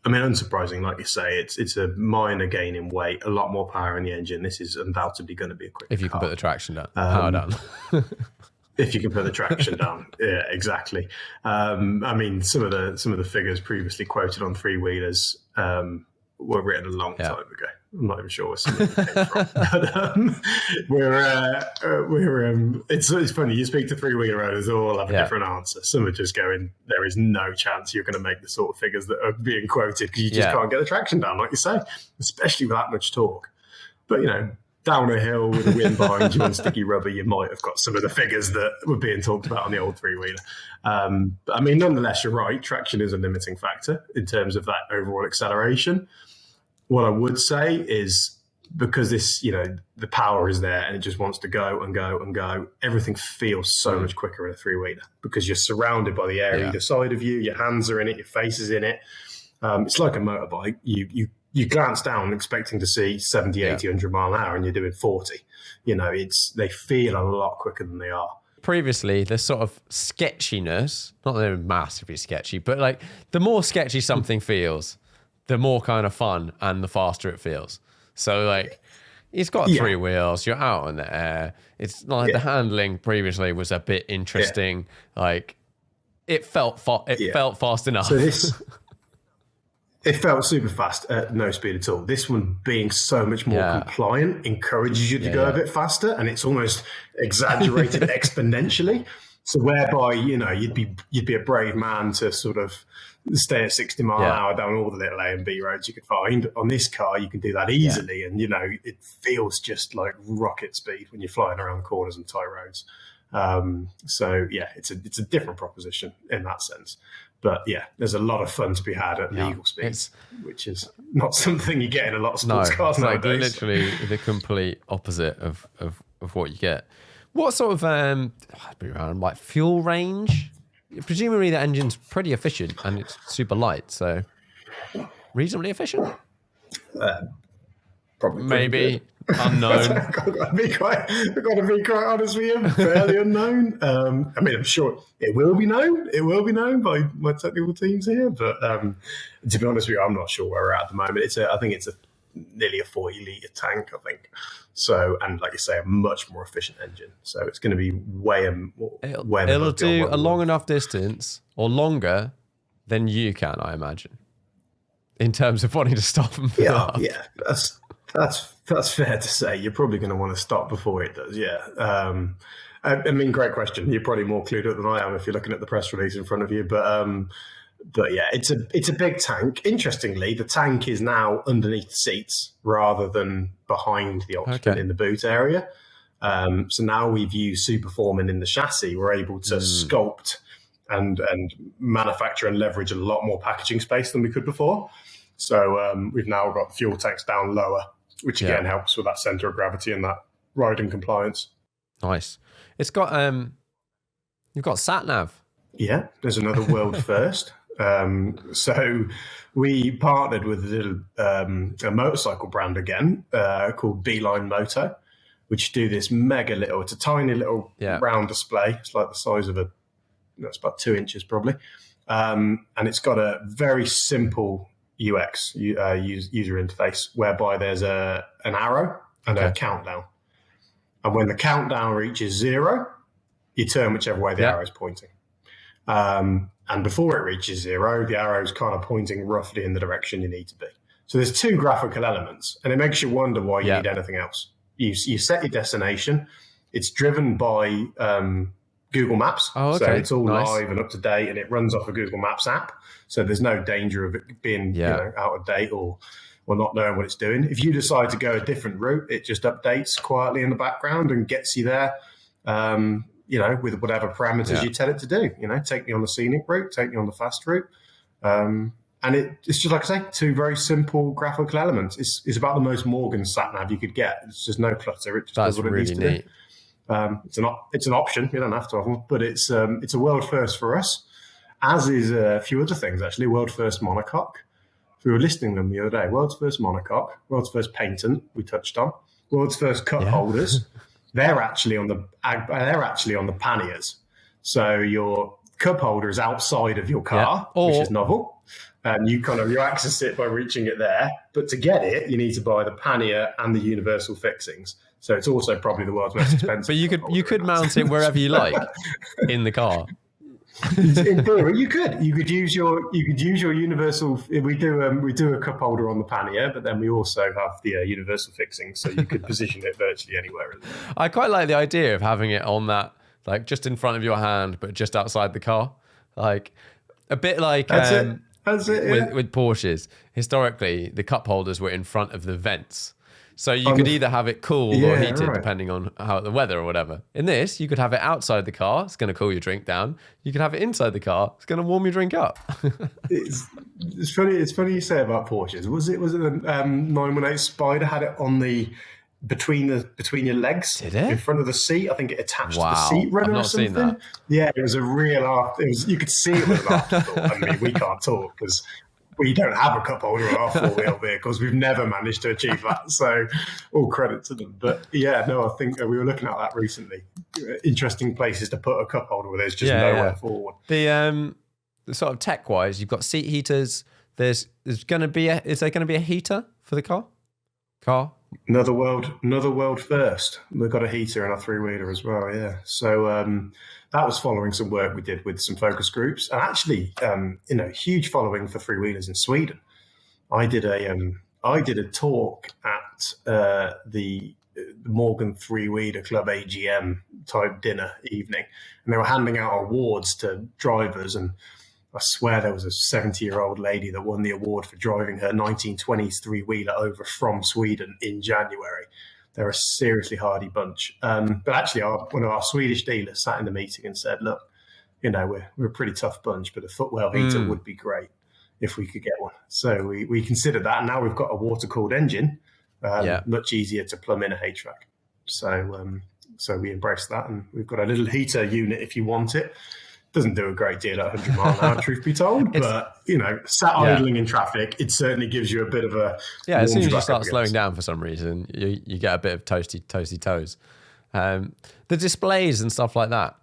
Unsurprising, like you say, it's a minor gain in weight, a lot more power in the engine. This is undoubtedly going to be a quick if you can put the traction down, power down. If you can put the traction down, yeah, exactly. Some of the figures previously quoted on three-wheelers were written a long time ago. I'm not even sure where some of them came from. But it's funny. You speak to three-wheeler owners, they all have a different answer. Some are just going, there is no chance you're going to make the sort of figures that are being quoted because you just can't get the traction down, like you say, especially with that much torque. But, down a hill with a wind behind you and sticky rubber, you might have got some of the figures that were being talked about on the old three-wheeler. But nonetheless, you're right. Traction is a limiting factor in terms of that overall acceleration. What I would say is because this, the power is there and it just wants to go and go and go, everything feels so much quicker in a three-wheeler because you're surrounded by the air either side of you, your hands are in it, your face is in it. It's like a motorbike. You glance down expecting to see 70, 80, 100 mile an hour and you're doing 40. They feel a lot quicker than they are. Previously, the sort of sketchiness, not that they're massively sketchy, but like the more sketchy something feels, the more kind of fun and the faster it feels. So like it's got three wheels, you're out in the air. It's like the handling previously was a bit interesting. Like it felt fast enough. So it felt super fast at no speed at all. This one being so much more compliant encourages you to go a bit faster, and it's almost exaggerated exponentially. So whereby, you'd be a brave man to sort of stay at 60 mile an hour down all the little A and B roads you could find. On this car, you can do that easily. And, it feels just like rocket speed when you're flying around corners and tight roads. It's a different proposition in that sense. But there's a lot of fun to be had at legal speeds, which is not something you get in a lot of sports cars nowadays. Like literally the complete opposite of what you get. What sort of fuel range? Presumably the engine's pretty efficient and it's super light, so reasonably efficient. Probably maybe unknown. I've got to be quite honest with you. Fairly unknown. I'm sure it will be known. It will be known by my technical teams here. But to be honest with you, I'm not sure where we're at the moment. I think it's nearly a 40-litre tank. I think so, and like you say, a much more efficient engine. So it's going to be it'll do a long enough distance or longer than you can, I imagine, in terms of wanting to stop and fill up. Yeah, that's fair to say. You're probably going to want to stop before it does. Yeah. Great question. You're probably more clued up than I am if you're looking at the press release in front of you. But yeah, it's a big tank. Interestingly, the tank is now underneath the seats rather than behind the occupant in the boot area. So now we've used Superforming in the chassis. We're able to sculpt and manufacture and leverage a lot more packaging space than we could before. So we've now got the fuel tanks down lower, which again helps with that center of gravity and that riding compliance. Nice. It's got you've got sat nav. Yeah, there's another world first. So we partnered with a motorcycle brand again called Beeline Moto, which do this mega little. It's a tiny little round display. It's like the size of it's about 2 inches probably, and it's got a very simple UX user interface whereby there's an arrow and a countdown, and when the countdown reaches 0, you turn whichever way the arrow's pointing. And before it reaches 0, the arrow's kind of pointing roughly in the direction you need to be. So there's 2 graphical elements, and it makes you wonder why you need anything else. You set your destination. It's driven by Google Maps. Oh, okay. So it's all live and up to date, and it runs off a Google Maps app. So there's no danger of it being out of date or not knowing what it's doing. If you decide to go a different route, it just updates quietly in the background and gets you there, with whatever parameters you tell it to do. Take me on the scenic route, take me on the fast route. And it's just, like I say, 2 very simple graphical elements. It's about the most Morgan sat nav you could get. It's just no clutter. It just does what it needs to do. It's an option. You don't have to have one, but it's a world first for us, as is a few other things actually. World first monocoque. We were listing them the other day. World's first monocoque, world's first patent. We touched on world's first cup holders. They're actually on the panniers. So your cup holder is outside of your car, which is novel. And you access it by reaching it there. But to get it, you need to buy the pannier and the universal fixings. So it's also probably the world's most expensive. But you could mount it wherever you like in the car. In theory, you could use your universal. We do a cup holder on the pannier, but then we also have the universal fixing, so you could position it virtually anywhere. I quite like the idea of having it on that, like just in front of your hand, but just outside the car, like a bit like That's it. With Porsches. Historically, the cup holders were in front of the vents. So you could either have it cooled or heated, depending on how the weather or whatever. In this, you could have it outside the car. It's going to cool your drink down. You could have it inside the car. It's going to warm your drink up. It's funny. It's funny you say about Porsches. Was it the 918 Spider had it on the between your legs? Did it? In front of the seat? I think it attached to the seat runner or something. I've not seen that. Yeah, it was a real after. You could see it was an afterthought. I mean, we can't talk because we don't have a cup holder on our 4-wheel vehicles. We've never managed to achieve that. So all credit to them. But I think we were looking at that recently. Interesting places to put a cup holder where there's just nowhere forward. The sort of tech-wise, you've got seat heaters. Is there going to be a heater for the car? Another world first. We've got a heater in our 3-wheeler as well. Yeah. So that was following some work we did with some focus groups, and actually, huge following for 3-wheelers in Sweden. I did a talk at the Morgan 3-wheeler Club AGM type dinner evening, and they were handing out awards to drivers, and I swear there was a 70-year-old lady that won the award for driving her 1920s 3-wheeler over from Sweden in January. They're a seriously hardy bunch. But actually, one of our Swedish dealers sat in the meeting and said, look, we're a pretty tough bunch, but a footwell heater would be great if we could get one. So we considered that, and now we've got a water-cooled engine, much easier to plumb in a HVAC. So we embraced that, and we've got a little heater unit if you want it. Doesn't do a great deal at 100 miles an hour, truth be told. But, sat idling in traffic, it certainly gives you a bit of a... Yeah, as soon as you start slowing down for some reason, you get a bit of toasty toes. The displays and stuff like that,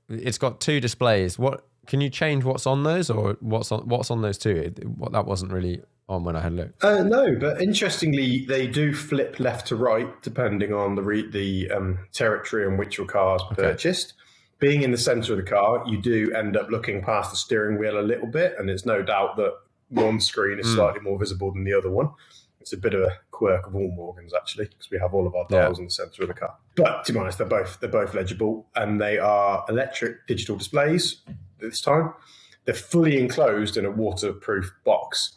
it's got 2 displays. What can you change what's on those, or what's on those 2? That wasn't really on when I had a look. No, but interestingly, they do flip left to right depending on the territory in which your car's purchased. Being in the centre of the car, you do end up looking past the steering wheel a little bit, and there's no doubt that one screen is slightly more visible than the other one. It's a bit of a quirk of all Morgans, actually, because we have all of our dials in the centre of the car. But to be honest, they're both legible, and they are electric digital displays this time. They're fully enclosed in a waterproof box.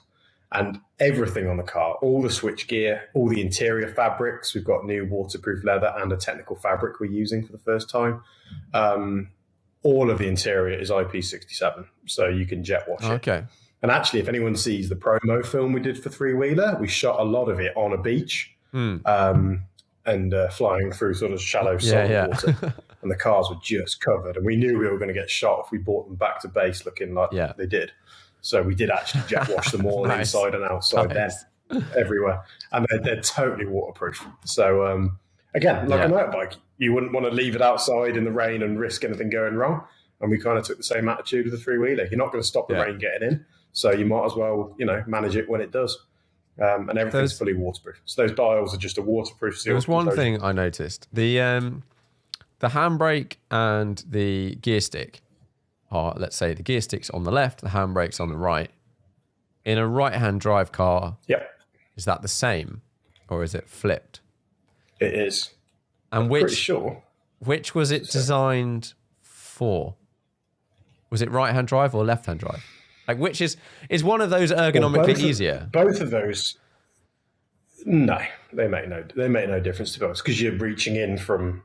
And everything on the car, all the switch gear, all the interior fabrics, we've got new waterproof leather and a technical fabric we're using for the first time. All of the interior is IP67, so you can jet wash it. Okay. And actually, if anyone sees the promo film we did for 3-wheeler, we shot a lot of it on a beach and flying through sort of shallow salt water. And the cars were just covered. And we knew we were going to get shot if we brought them back to base looking like they did. So we did actually jet wash them all inside and outside everywhere. And they're totally waterproof. So, again, like a motorbike, you wouldn't want to leave it outside in the rain and risk anything going wrong. And we kind of took the same attitude with the 3-wheeler. You're not going to stop the rain getting in. So you might as well, manage it when it does. and everything's fully waterproof. So those dials are just a waterproof seal. There was one thing I noticed: the handbrake and the gear stick are, let's say, the gear stick's on the left, the handbrake's on the right. In a right-hand drive car, is that the same, or is it flipped? It is. And I'm pretty sure. Which was it designed for? Was it right-hand drive or left-hand drive? Like, which is one of those ergonomically easier? Both of those. No, they make no difference, to be honest, because you're reaching in from,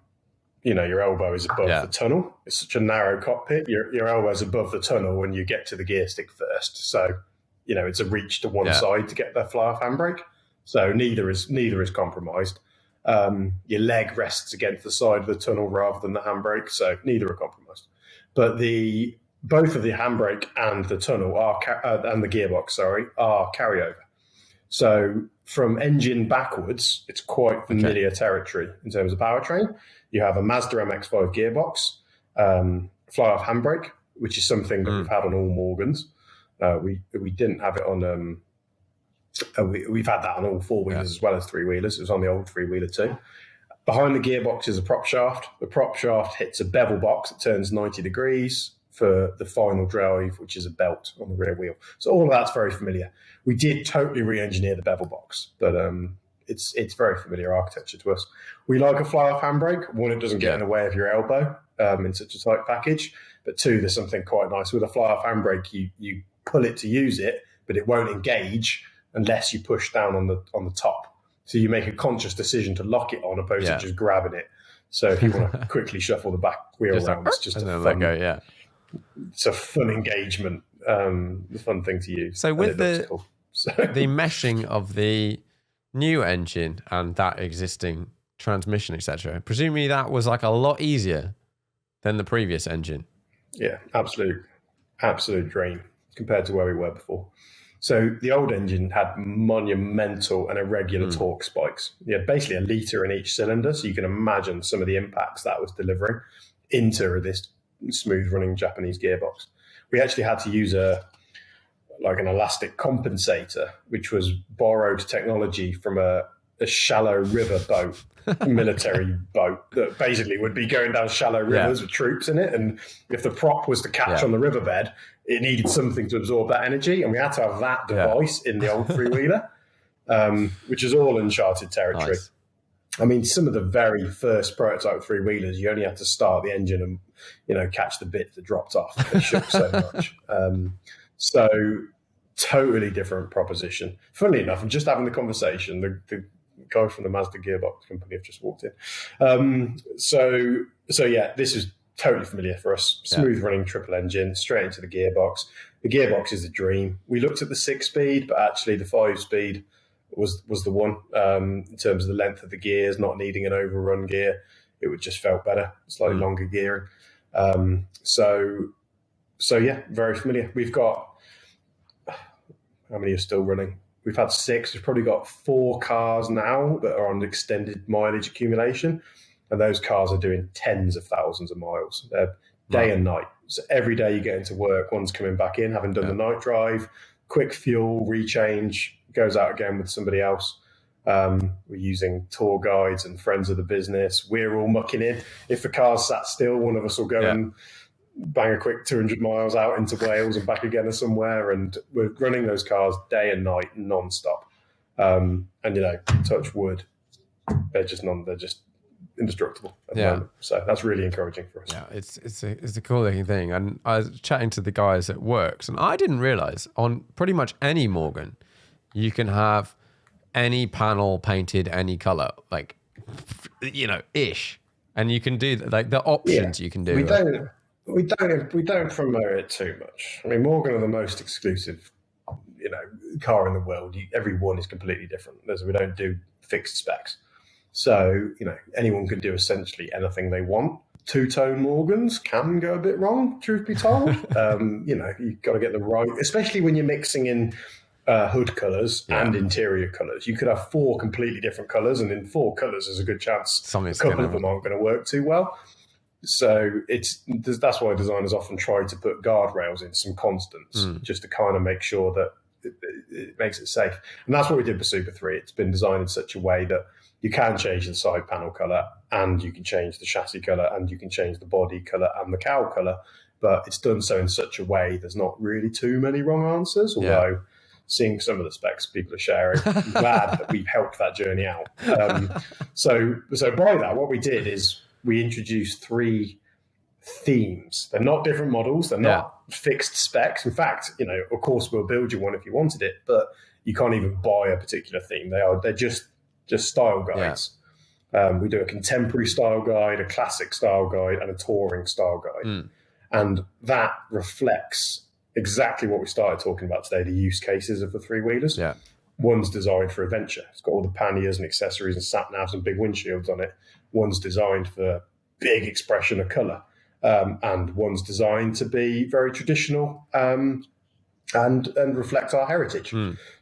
your elbow is above the tunnel. It's such a narrow cockpit. Your elbow is above the tunnel when you get to the gear stick first. So, it's a reach to one side to get the fly-off handbrake. So neither is compromised. Your leg rests against the side of the tunnel rather than the handbrake, so neither are compromised. But both of the handbrake and the tunnel and the gearbox, are carryover. So from engine backwards, it's quite familiar territory in terms of powertrain. You have a Mazda MX-5 gearbox, fly-off handbrake, which is something that we've had on all Morgans. We didn't have it on. We've had that on all four-wheelers as well as three-wheelers. It was on the old three-wheeler too. Behind the gearbox is a prop shaft. The prop shaft hits a bevel box that turns 90 degrees for the final drive, which is a belt on the rear wheel. So all of that's very familiar. We did totally re-engineer the bevel box, but it's very familiar architecture to us. We like a fly-off handbrake. One, it doesn't get in the way of your elbow in such a tight package. But two, there's something quite nice. With a fly-off handbrake, you pull it to use it, but it won't engage unless you push down on the top. So you make a conscious decision to lock it on opposed to just grabbing it. So if you want to quickly shuffle the back wheel around, it's just it's a fun engagement, the fun thing to use. So with the meshing of the new engine and that existing transmission, etc., presumably that was like a lot easier than the previous engine. Yeah, absolute dream compared to where we were before. So the old engine had monumental and irregular torque spikes. You had basically a litre in each cylinder, so you can imagine some of the impacts that was delivering into this smooth-running Japanese gearbox. We actually had to use an elastic compensator, which was borrowed technology from a shallow river boat, military boat, that basically would be going down shallow rivers with troops in it. And if the prop was to catch on the riverbed, it needed something to absorb that energy. And we had to have that device in the old three-wheeler, which is all uncharted territory. Nice. I mean, some of the very first prototype three-wheelers, you only had to start the engine and, catch the bit that dropped off. They shook so much. So totally different proposition. Funnily enough, I'm just having the conversation. The guy from the Mazda gearbox company have just walked in. So this is totally familiar for us. Smooth running triple engine, straight into the gearbox. The gearbox is a dream. We looked at the 6-speed, but actually the 5-speed was the one in terms of the length of the gears, not needing an overrun gear. It would just felt better, slightly longer gearing. So very familiar. We've got, how many are still running? We've had 6. We've probably got 4 cars now that are on extended mileage accumulation. And those cars are doing tens of thousands of miles. They're day and night. So every day you get into work, one's coming back in, having done the night drive, quick fuel, rechange, goes out again with somebody else. We're using tour guides and friends of the business. We're all mucking in. If the car's sat still, one of us will go and bang a quick 200 miles out into Wales and back again or somewhere. And we're running those cars day and night, non-stop. And, touch wood, they're just indestructible at the moment. So that's really encouraging for us. Yeah, it's a cool looking thing. And I was chatting to the guys at Works, and I didn't realize on pretty much any Morgan, you can have any panel painted any color, like, ish. And you can do like the options you can do. We don't promote it too much. I mean, Morgan are the most exclusive, car in the world. Every one is completely different. We don't do fixed specs. So, anyone can do essentially anything they want. Two-tone Morgans can go a bit wrong, truth be told. You've got to get the right, especially when you're mixing in hood colours and interior colours. You could have 4 completely different colours, and in 4 colours, there's a good chance a couple of them aren't going to work too well. So that's why designers often try to put guardrails in, some constants, just to kind of make sure that it makes it safe. And that's what we did with Super 3. It's been designed in such a way that you can change the side panel colour, and you can change the chassis colour, and you can change the body colour and the cowl colour. But it's done so in such a way there's not really too many wrong answers, although seeing some of the specs people are sharing, I'm glad that we've helped that journey out. So by that, what we did is we introduced 3 themes. They're not different models. They're not fixed specs. In fact, of course, we'll build you one if you wanted it, but you can't even buy a particular theme. They're just style guides. We do a contemporary style guide, a classic style guide, and a touring style guide. And that reflects exactly what we started talking about today, the use cases of the 3-wheelers. One's designed for adventure. It's got all the panniers and accessories and sat navs and big windshields on it. One's designed for big expression of colour. And one's designed to be very traditional and reflect our heritage.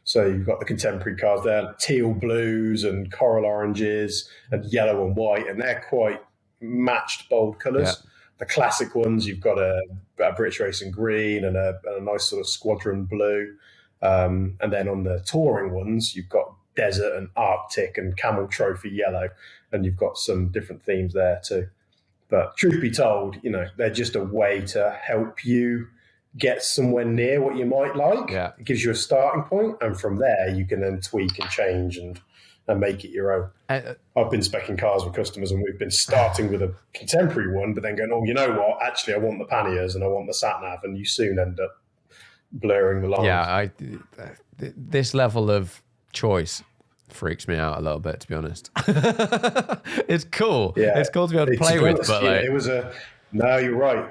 So you've got the contemporary cars there, teal blues and coral oranges and yellow and white, and they're quite matched, bold colours. The classic ones, you've got a British Racing green and a nice sort of squadron blue. And then on the touring ones, you've got desert and Arctic and camel trophy yellow, and you've got some different themes there too. But truth be told, they're just a way to help you get somewhere near what you might like. It gives you a starting point, and from there you can then tweak and change and make it your own. I've been speccing cars with customers, and we've been starting with a contemporary one, but then going, oh, you know what? Actually, I want the panniers and I want the sat nav, and you soon end up blurring the lines. This level of choice freaks me out a little bit, to be honest. It's cool. It's cool to be able to play with, but no, you're right.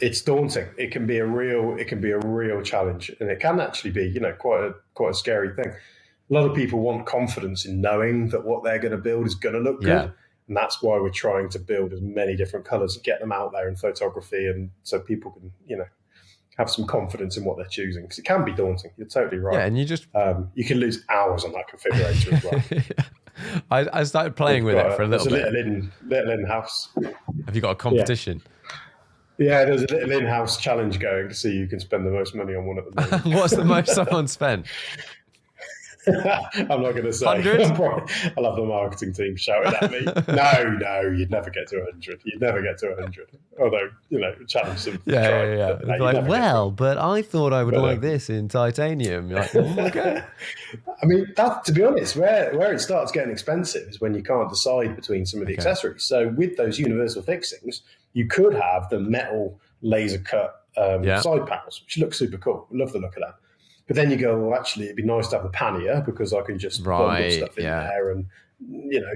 It's daunting. It can be a real challenge, and it can actually be, quite a scary thing. A lot of people want confidence in knowing that what they're going to build is going to look good. And that's why we're trying to build as many different colors and get them out there in photography, and so people can, have some confidence in what they're choosing, because it can be daunting. You're totally right. And you just you can lose hours on that configurator as well. I started playing with it for a little bit. Little in-house. Have you got a competition? Yeah, there's a little in-house challenge going to see who can spend the most money on one at the moment. What's the most someone spent? I'm not going to say. 100? I'll have the marketing team shouting at me. No, you'd never get to 100. You'd never get to 100. Although, challenge them. Yeah. But I thought I would like this in titanium. You're like, okay. I mean, that, to be honest, where it starts getting expensive is when you can't decide between some of the accessories. So with those universal fixings, you could have the metal laser cut side panels, which look super cool. I love the look of that. But then you go, well, actually, it'd be nice to have a pannier, because I can just bundle stuff in there and,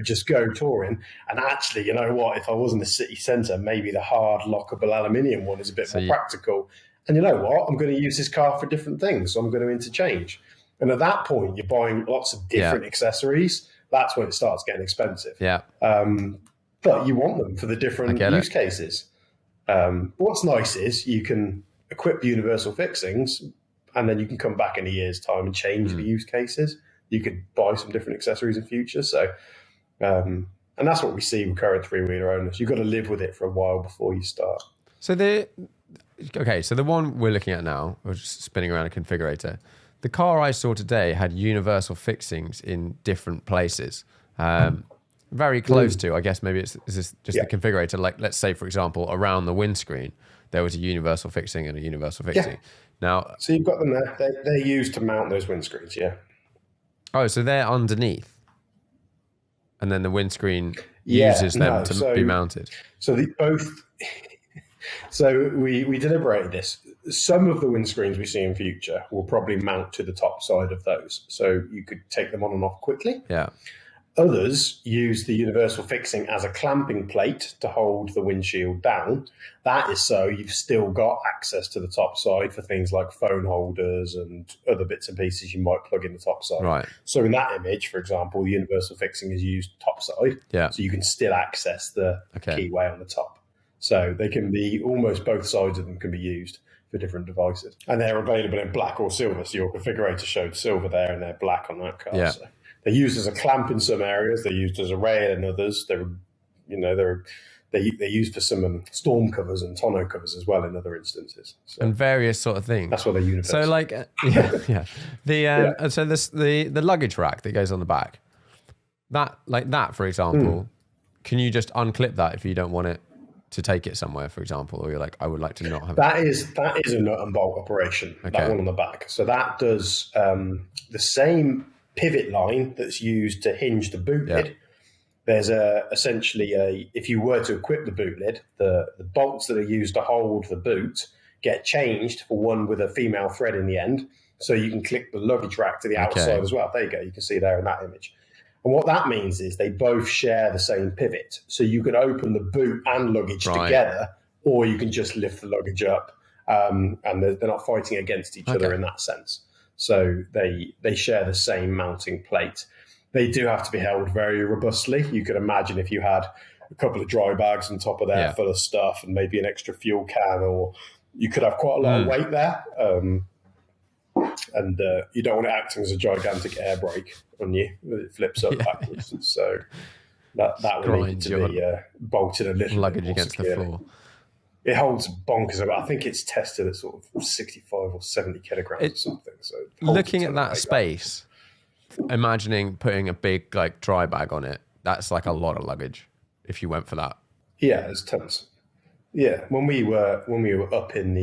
just go touring. And actually, you know what? If I was in the city centre, maybe the hard lockable aluminium one is a bit more practical. And you know what? I'm going to use this car for different things, so I'm going to interchange. And at that point, you're buying lots of different accessories. That's when it starts getting expensive. But you want them for the different use cases. What's nice is you can equip universal fixings, and then you can come back in a year's time and change the use cases. You could buy some different accessories in future. So, and that's what we see with current 3-wheeler owners. You've got to live with it for a while before you start. So the one we're looking at now, we're just spinning around a configurator. The car I saw today had universal fixings in different places. Very close to, I guess maybe is this just the configurator. Like, let's say, for example, around the windscreen, there was a universal fixing and a universal fixing. Now, so you've got them there. They're used to mount those windscreens, Oh, so they're underneath, and then the windscreen uses them to be mounted. So So we deliberated this. Some of the windscreens we see in future will probably mount to the top side of those, so you could take them on and off quickly. Others use the universal fixing as a clamping plate to hold the windshield down. That is so you've still got access to the top side for things like phone holders and other bits and pieces you might plug in the top side. So in that image, for example, the universal fixing is used top side. So you can still access the keyway on the top. So they can be, almost both sides of them can be used for different devices. And they're available in black or silver. So your configurator showed silver there and they're black on that car. They're used as a clamp in some areas. They're used as a rail in others. They're they're used for some storm covers and tonneau covers as well in other instances. So and various sort of things. that's what they're universal. So like, yeah. So this the luggage rack that goes on the back, that for example, can you just unclip that if you don't want it to take it somewhere, for example, or you're like, I would like to not have that is a nut and bolt operation. Okay. That one on the back. So that does the same pivot line that's used to hinge the boot lid. There's essentially if you were to equip the boot lid, the bolts that are used to hold the boot get changed for one with a female thread in the end, so you can click the luggage rack to the outside as well. There you go. You can see there in that image. And what that means is they both share the same pivot. So you can open the boot and luggage together, or you can just lift the luggage up, and they're not fighting against each other in that sense. So they share the same mounting plate. They do have to be held very robustly. You could imagine if you had a couple of dry bags on top of there full of stuff and maybe an extra fuel can, or you could have quite a lot of weight there. And you don't want it acting as a gigantic air brake on you. It flips up backwards. So that will need to be bolted a little luggage bit more against securely. the floor. It holds bonkers. I think it's tested at sort of 65 or 70 kilograms or something. So looking at that space, imagining putting a big like dry bag on it, that's like a lot of luggage if you went for that. Yeah, there's tons. Yeah, when we were up in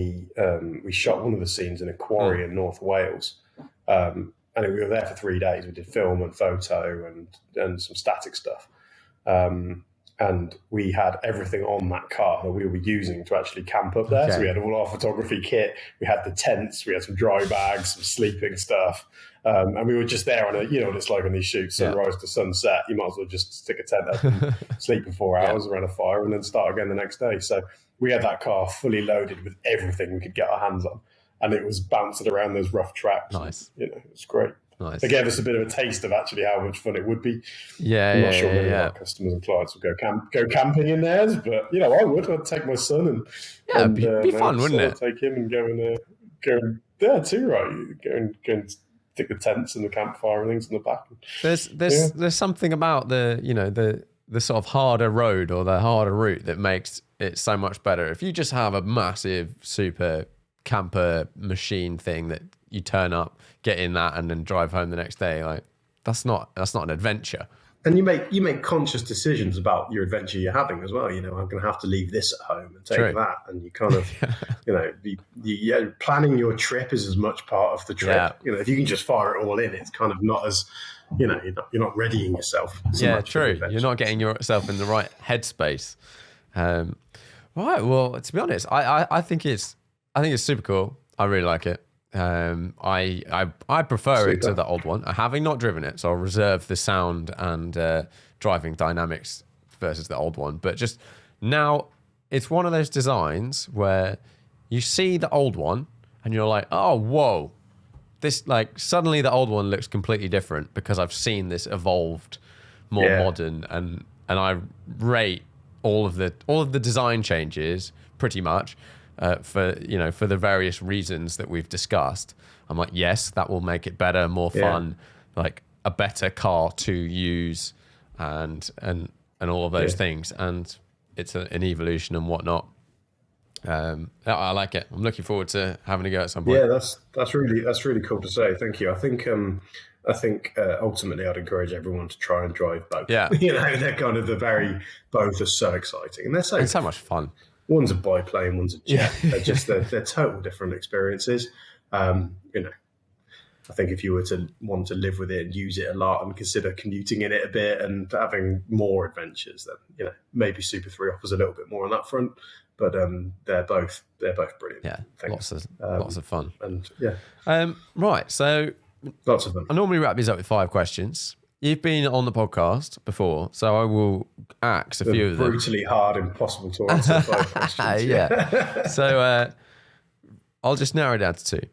we shot one of the scenes in a quarry in North Wales, and we were there for 3 days. We did film and photo and some static stuff, and we had everything on that car that we were using to actually camp up there. So we had all our photography kit, we had the tents, we had some dry bags, some sleeping stuff, and we were just there on what it's like on these shoots, sunrise to sunset. You might as well just stick a tent up and sleep for 4 hours around a fire and then start again the next day. So we had that car fully loaded with everything we could get our hands on, and it was bouncing around those rough tracks. Nice. It's great. Nice. They gave us a bit of a taste of actually how much fun it would be. I'm not sure many of our customers and clients would go camping in theirs, but I would. I'd take my son and it'd be fun, wouldn't it? I'd take him and go and there too, right? Go and stick the tents and the campfire and things in the back. There's something about the sort of harder road or the harder route that makes it so much better. If you just have a massive super camper machine thing that you turn up, get in that, and then drive home the next day, like that's not an adventure. And you make conscious decisions about your adventure you're having as well. I'm going to have to leave this at home and take that, and you kind of planning your trip is as much part of the trip. If you can just fire it all in, it's kind of not as you're not readying yourself. True. You're not getting yourself in the right headspace. Right. Well, to be honest, I think it's super cool. I really like it. I prefer it to the old one. Having not driven it, so I'll reserve the sound and driving dynamics versus the old one. But just now, it's one of those designs where you see the old one and you're like, oh, whoa. This suddenly the old one looks completely different because I've seen this evolved, more modern, and I rate all of the design changes pretty much. For the various reasons that we've discussed. I'm like, yes, that will make it better, more fun, like a better car to use, and all of those things. And it's an evolution and whatnot. I like it. I'm looking forward to having a go at some point. Yeah, that's really cool to say. Thank you. I think ultimately I'd encourage everyone to try and drive both. Yeah, they're kind of both are so exciting and they're so much fun. One's a biplane, one's a jet. They're total different experiences. I think if you were to want to live with it and use it a lot and consider commuting in it a bit and having more adventures, then maybe Super 3 offers a little bit more on that front. But they're both brilliant. Yeah, lots of fun. And right. So lots of fun. I normally wrap these up with 5 questions. You've been on the podcast before, so I will ask a few of them. Brutally hard, impossible to answer 5 questions. Yeah. So I'll just narrow it down to 2.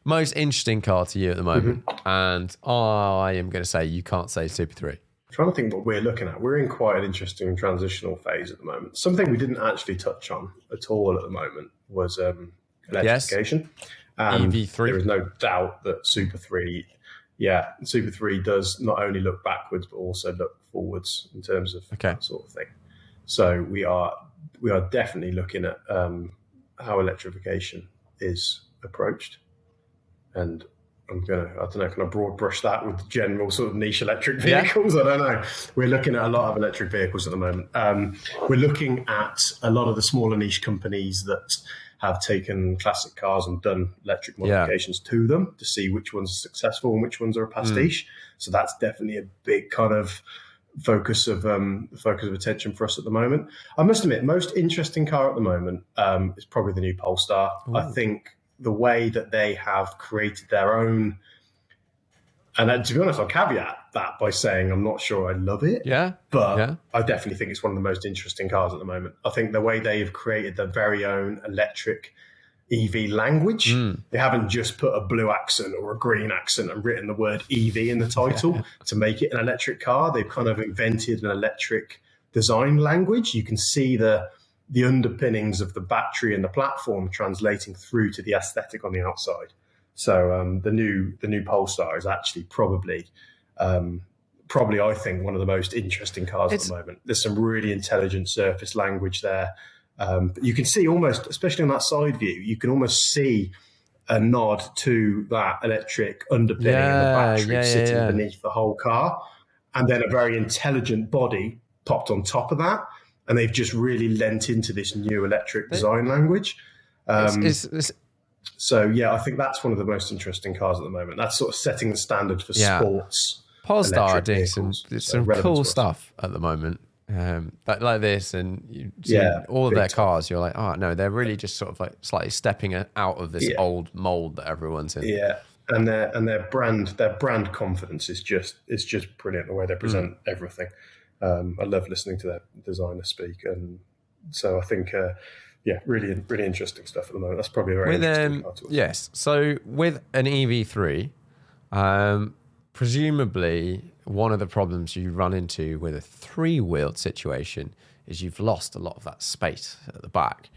Most interesting car to you at the moment, and I am going to say you can't say Super 3. I'm trying to think what we're looking at. We're in quite an interesting transitional phase at the moment. Something we didn't actually touch on at all at the moment was electrification. EV3. There is no doubt that Super 3 does not only look backwards, but also look forwards in terms of that sort of thing. So we are definitely looking at how electrification is approached, and I don't know, can I broad brush that with general sort of niche electric vehicles? I don't know. We're looking at a lot of electric vehicles at the moment. We're looking at a lot of the smaller niche companies that have taken classic cars and done electric modifications to them to see which ones are successful and which ones are a pastiche. So that's definitely a big kind of focus of attention for us at the moment. I must admit, most interesting car at the moment is probably the new Polestar. I think the way that they have created their own, and to be honest, I'll caveat that by saying I'm not sure I love it. But I definitely think it's one of the most interesting cars at the moment. I think the way they've created their very own electric EV language. They haven't just put a blue accent or a green accent and written the word EV in the title to make it an electric car. They've kind of invented an electric design language. You can see the underpinnings of the battery and the platform translating through to the aesthetic on the outside. So the new Polestar is actually probably I think one of the most interesting cars at the moment. There's some really intelligent surface language there. But you can see almost, especially on that side view, you can almost see a nod to that electric underpinning and the battery sitting beneath the whole car, and then a very intelligent body popped on top of that. And they've just really lent into this new electric design language. So, yeah, I think that's one of the most interesting cars at the moment. That's sort of setting the standard for sports. Polestar doing some cool stuff at the moment. Like this, and you see all of their cars, you're like, oh no, they're really just sort of like slightly stepping out of this old mold that everyone's in. Yeah, and their brand confidence is just brilliant. The way they present everything. I love listening to their designer speak, and so I think really interesting stuff at the moment. That's probably a very interesting car to us. Yes, so with an EV3, presumably one of the problems you run into with a three-wheeled situation is you've lost a lot of that space at the back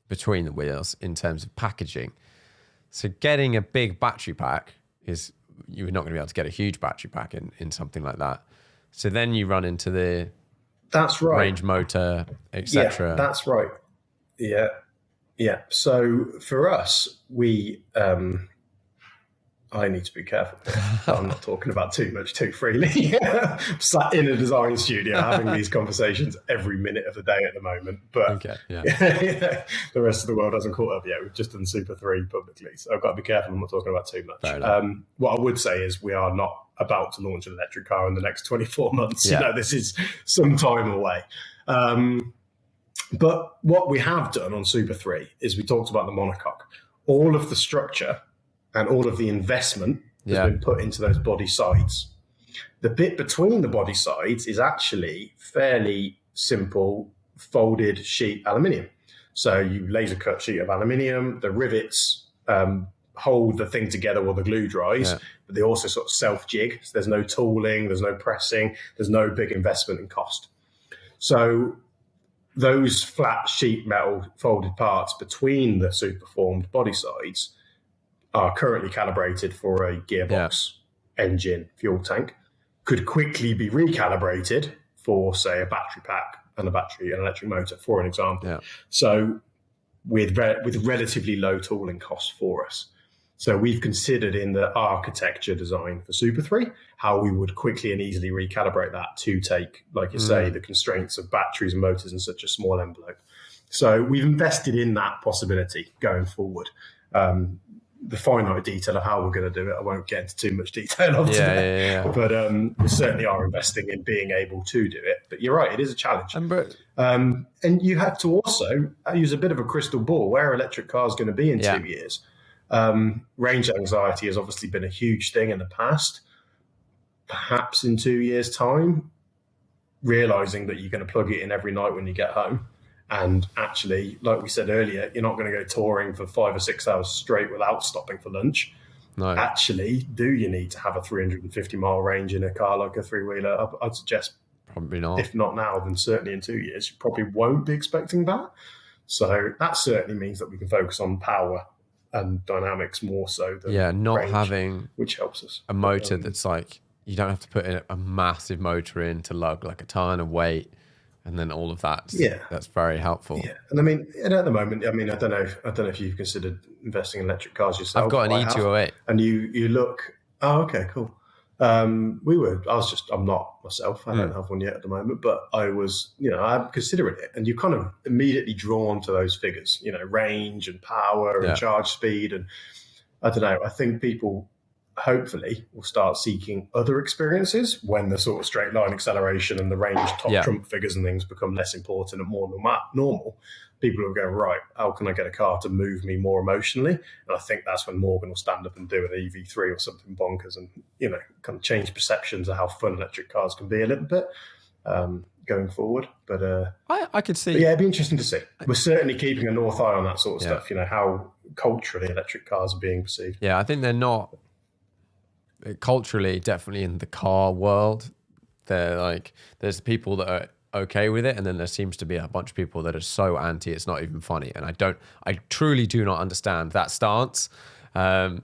between the wheels in terms of packaging. So getting a big battery pack you're not going to be able to get a huge battery pack in something like that. So then you run into the range motor, etc. Yeah, that's right. Yeah. So for us, I need to be careful. I'm not talking about too much too freely. Sat in a design studio having these conversations every minute of the day at the moment. But the rest of the world hasn't caught up yet. We've just done Super 3 publicly. So I've got to be careful. I'm not talking about too much. What I would say is we are not about to launch an electric car in the next 24 months. Yeah. This is some time away. But what we have done on Super 3 is we talked about the monocoque. All of the structure and all of the investment has been put into those body sides. The bit between the body sides is actually fairly simple folded sheet aluminium. So you laser cut sheet of aluminium, the rivets hold the thing together while the glue dries, but they also sort of self-jig. So there's no tooling, there's no pressing, there's no big investment in cost. So those flat sheet metal folded parts between the superformed body sides are currently calibrated for a gearbox, engine, fuel tank, could quickly be recalibrated for, say, a battery pack and an electric motor, for an example. Yeah. So with relatively low tooling costs for us. So we've considered in the architecture design for Super 3 how we would quickly and easily recalibrate that to take, like you say, the constraints of batteries and motors in such a small envelope. So we've invested in that possibility going forward. The finite detail of how we're going to do it, I won't get into too much detail of today. But we certainly are investing in being able to do it. But you're right, it is a challenge. And you have to also use a bit of a crystal ball. Where are electric cars going to be in 2 years? Range anxiety has obviously been a huge thing in the past. Perhaps in 2 years' time, realizing that you're going to plug it in every night when you get home. And actually, like we said earlier, you're not going to go touring for 5 or 6 hours straight without stopping for lunch. No. Actually, do you need to have a 350-mile range in a car like a three-wheeler? I'd suggest probably not. If not now, then certainly in 2 years. You probably won't be expecting that. So that certainly means that we can focus on power and dynamics more so than not range, having which helps us. A motor that's like, you don't have to put in a massive motor in to lug like a ton of weight. And then all of that. Yeah. That's very helpful. Yeah, and I mean, and at the moment, I mean, I don't know if you've considered investing in electric cars yourself. I've got an E208, and you look. Oh, okay, cool. I'm not myself. I don't have one yet at the moment, but I was, I'm considering it, and you kind of immediately drawn to those figures, range and power and charge speed, and I don't know. I think people hopefully will start seeking other experiences when the sort of straight line acceleration and the range trump figures and things become less important and more normal. People will go, right, how can I get a car to move me more emotionally? And I think that's when Morgan will stand up and do an EV3 or something bonkers and, kind of change perceptions of how fun electric cars can be a little bit going forward. But I could see. Yeah, it'd be interesting to see. We're certainly keeping a north eye on that sort of stuff, how culturally electric cars are being perceived. Yeah, I think they're not culturally, definitely in the car world. They're like, there's people that are okay with it, and then there seems to be a bunch of people that are so anti it's not even funny, and I truly do not understand that stance. So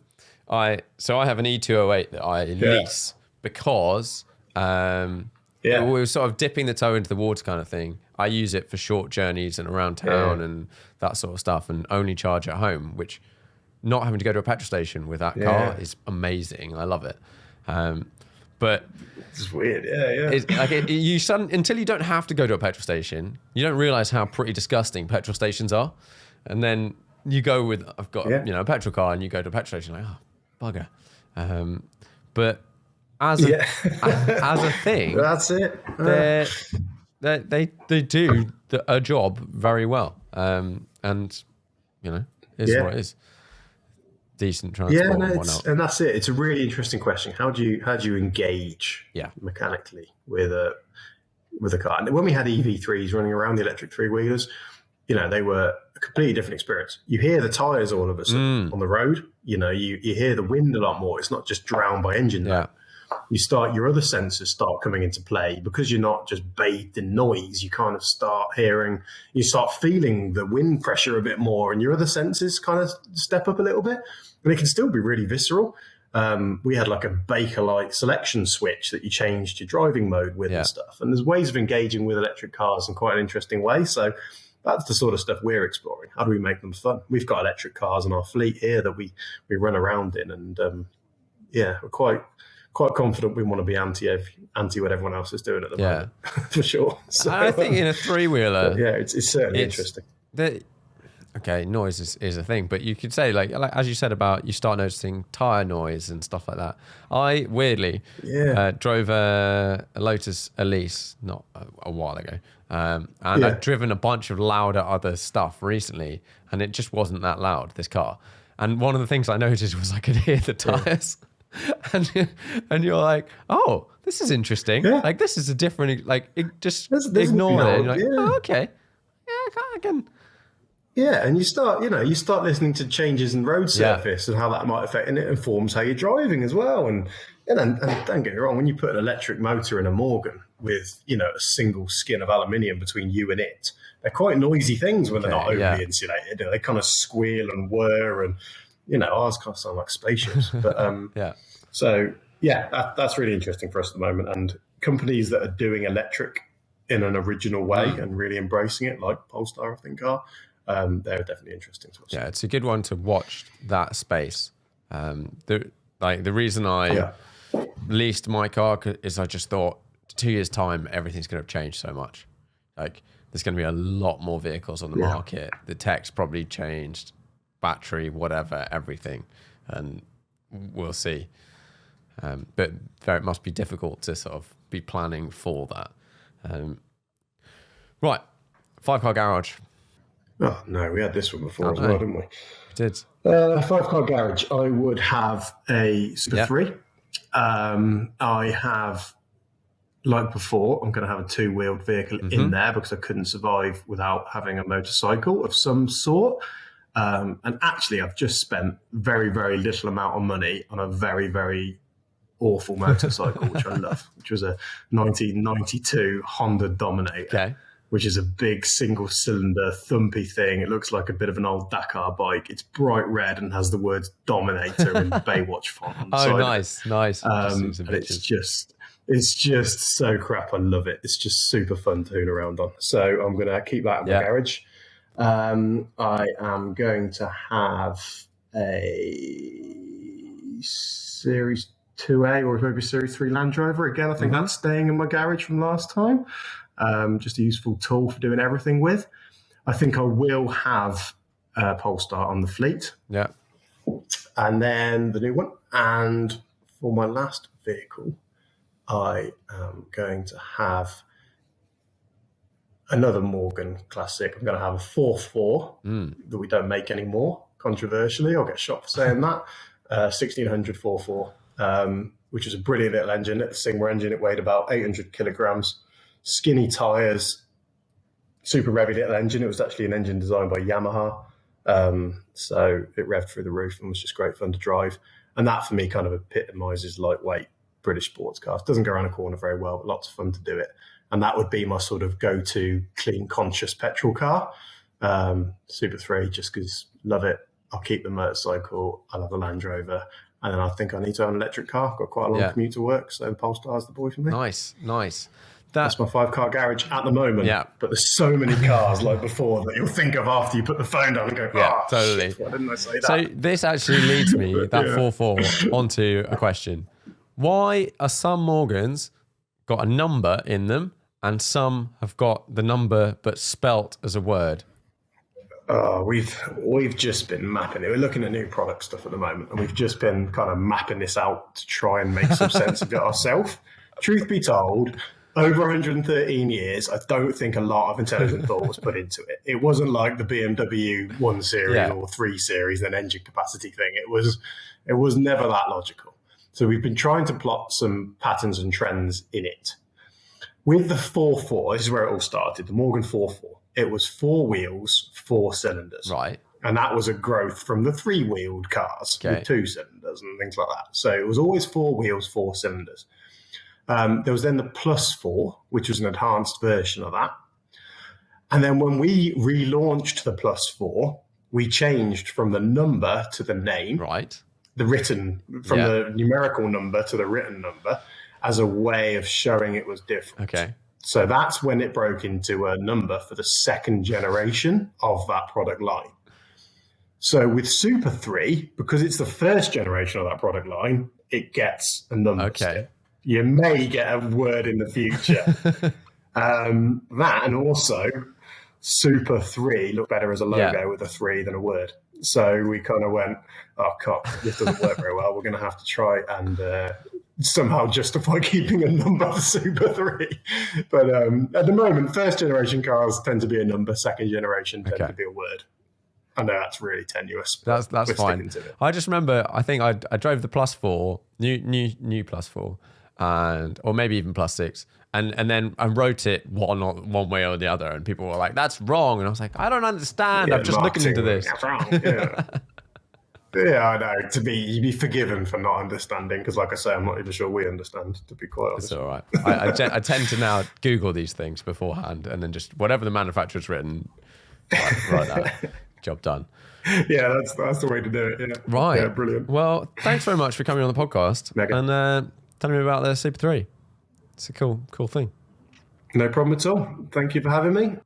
I have an E208 that I lease because we're sort of dipping the toe into the water kind of thing. I use it for short journeys and around town and that sort of stuff, and only charge at home, which not having to go to a petrol station with that car is amazing. I love it. But it's weird. It's like until you don't have to go to a petrol station, you don't realize how pretty disgusting petrol stations are. And then you go with, I've got a petrol car, and you go to a petrol station, like, oh, bugger. But as a thing, that's it. They do a job very well. And is what it is. Decent transport and that's it. It's a really interesting question. How do you engage mechanically with a car? And when we had EV3s running around, the electric three-wheelers, they were a completely different experience. You hear the tires all of a sudden on the road. You hear the wind a lot more. It's not just drowned by engine noise. Your other senses start coming into play because you're not just bathed in noise. You kind of start feeling the wind pressure a bit more, and your other senses kind of step up a little bit. And it can still be really visceral. We had like a Bakelite selection switch that you changed your driving mode with and stuff. And there's ways of engaging with electric cars in quite an interesting way. So that's the sort of stuff we're exploring. How do we make them fun? We've got electric cars in our fleet here that we run around in, and we're quite confident we want to be anti what everyone else is doing at the moment, for sure. So, I think in a three-wheeler, it's certainly interesting. Noise is a thing, but you could say, like as you said about, you start noticing tire noise and stuff like that. I weirdly drove a Lotus Elise not a while ago, and I've driven a bunch of louder other stuff recently, and it just wasn't that loud, this car. And one of the things I noticed was I could hear the tires. And you're like, oh, this is interesting. Like, this is a different, like, just ignore it. And you're like, oh, okay. Yeah, I can. Yeah, and you start listening to changes in road surface and how that might affect, and it informs how you're driving as well. And don't get me wrong, when you put an electric motor in a Morgan with, a single skin of aluminium between you and it, they're quite noisy things when they're not overly insulated. They kind of squeal and whir, and ours kind of sound like spaceships. But that's really interesting for us at the moment. And companies that are doing electric in an original way and really embracing it, like Polestar, I think, are. They're definitely interesting to us. Yeah, it's a good one to watch that space. The reason I leased my car is I just thought 2 years' time, everything's going to have changed so much. Like, there's going to be a lot more vehicles on the market. The tech's probably changed, battery, whatever, everything. And we'll see. But it must be difficult to sort of be planning for that. Right, 5-car garage. Oh, no, we had this one before as well, didn't we? We did. 5-car garage, I would have a Super 3. I have, like before, I'm going to have a two-wheeled vehicle in there because I couldn't survive without having a motorcycle of some sort. And actually, I've just spent very, very little amount of money on a very, very awful motorcycle, which I love, which was a 1992 Honda Dominator, which is a big single-cylinder thumpy thing. It looks like a bit of an old Dakar bike. It's bright red and has the words Dominator in Baywatch font on the side. Nice. It's just, It's just so crap. I love it. It's just super fun to hoon around on. So I'm going to keep that in my garage. I am going to have a Series 2A or maybe Series 3 Land Rover. Again, I think that's staying in my garage from last time. Just a useful tool for doing everything with. I think I will have Polestar on the fleet. Yeah. And then the new one. And for my last vehicle, I am going to have another Morgan classic. I'm going to have a 4.4 that we don't make anymore. Controversially, I'll get shot for saying that. 1600 4.4, which is a brilliant little engine. It's a Sigma engine. It weighed about 800 kilograms. Skinny tires. Super revvy little engine. It was actually an engine designed by Yamaha. So it revved through the roof and was just great fun to drive. And that for me kind of epitomizes lightweight British sports cars. Doesn't go around a corner very well, but lots of fun to do it. And that would be my sort of go-to clean conscious petrol car. Super 3, just because love it. I'll keep the motorcycle. I'll have a Land Rover. And then I think I need to own an electric car. I've got quite a long commute to work, so Polestar's the boy for me. Nice. That's my 5-car garage at the moment. Yeah. But there's so many cars like before that you'll think of after you put the phone down and go, totally. Shit, why didn't I say that? So this actually leads me, that 4.4, onto a question. Why are some Morgans got a number in them and some have got the number but spelt as a word? We've just been mapping it. We're looking at new product stuff at the moment, and we've just been kind of mapping this out to try and make some sense of it ourselves. Truth be told, over 113 years, I don't think a lot of intelligent thought was put into it. It wasn't like the BMW 1 Series or 3 Series, an engine capacity thing. It was never that logical. So we've been trying to plot some patterns and trends in it. With the 4.4, this is where it all started, the Morgan 4.4. It was 4 wheels, 4 cylinders. Right. And that was a growth from the 3-wheeled cars with 2 cylinders and things like that. So it was always 4 wheels, 4 cylinders. There was then the Plus 4, which was an enhanced version of that. And then when we relaunched the Plus 4, we changed from the number to the name. Right. The written, from the numerical number to the written number, as a way of showing it was different. Okay. So that's when it broke into a number for the second generation of that product line. So with Super 3, because it's the first generation of that product line, it gets a number. Okay. You may get a word in the future. That, and also Super 3 looked better as a logo with a 3 than a word. So we kind of went, oh, God, this doesn't work very well. We're going to have to try and somehow justify keeping a number for Super 3. But at the moment, first generation cars tend to be a number, second generation tend to be a word. I know that's really tenuous. That's fine. I just remember, I think I drove the Plus 4, new Plus 4, or maybe even Plus 6. And then I wrote it one way or the other, and people were like, "That's wrong," and I was like, "I don't understand. I'm just looking into this." That's wrong. Yeah, I know. You'd be forgiven for not understanding, because, like I say, I'm not even sure we understand. To be quite honest, it's all right. I tend to now Google these things beforehand, and then just whatever the manufacturer's written, write that. Job done. Yeah, that's the way to do it. Yeah. Right. Yeah, brilliant. Well, thanks very much for coming on the podcast and telling me about the Super 3. It's a cool thing. No problem at all. Thank you for having me.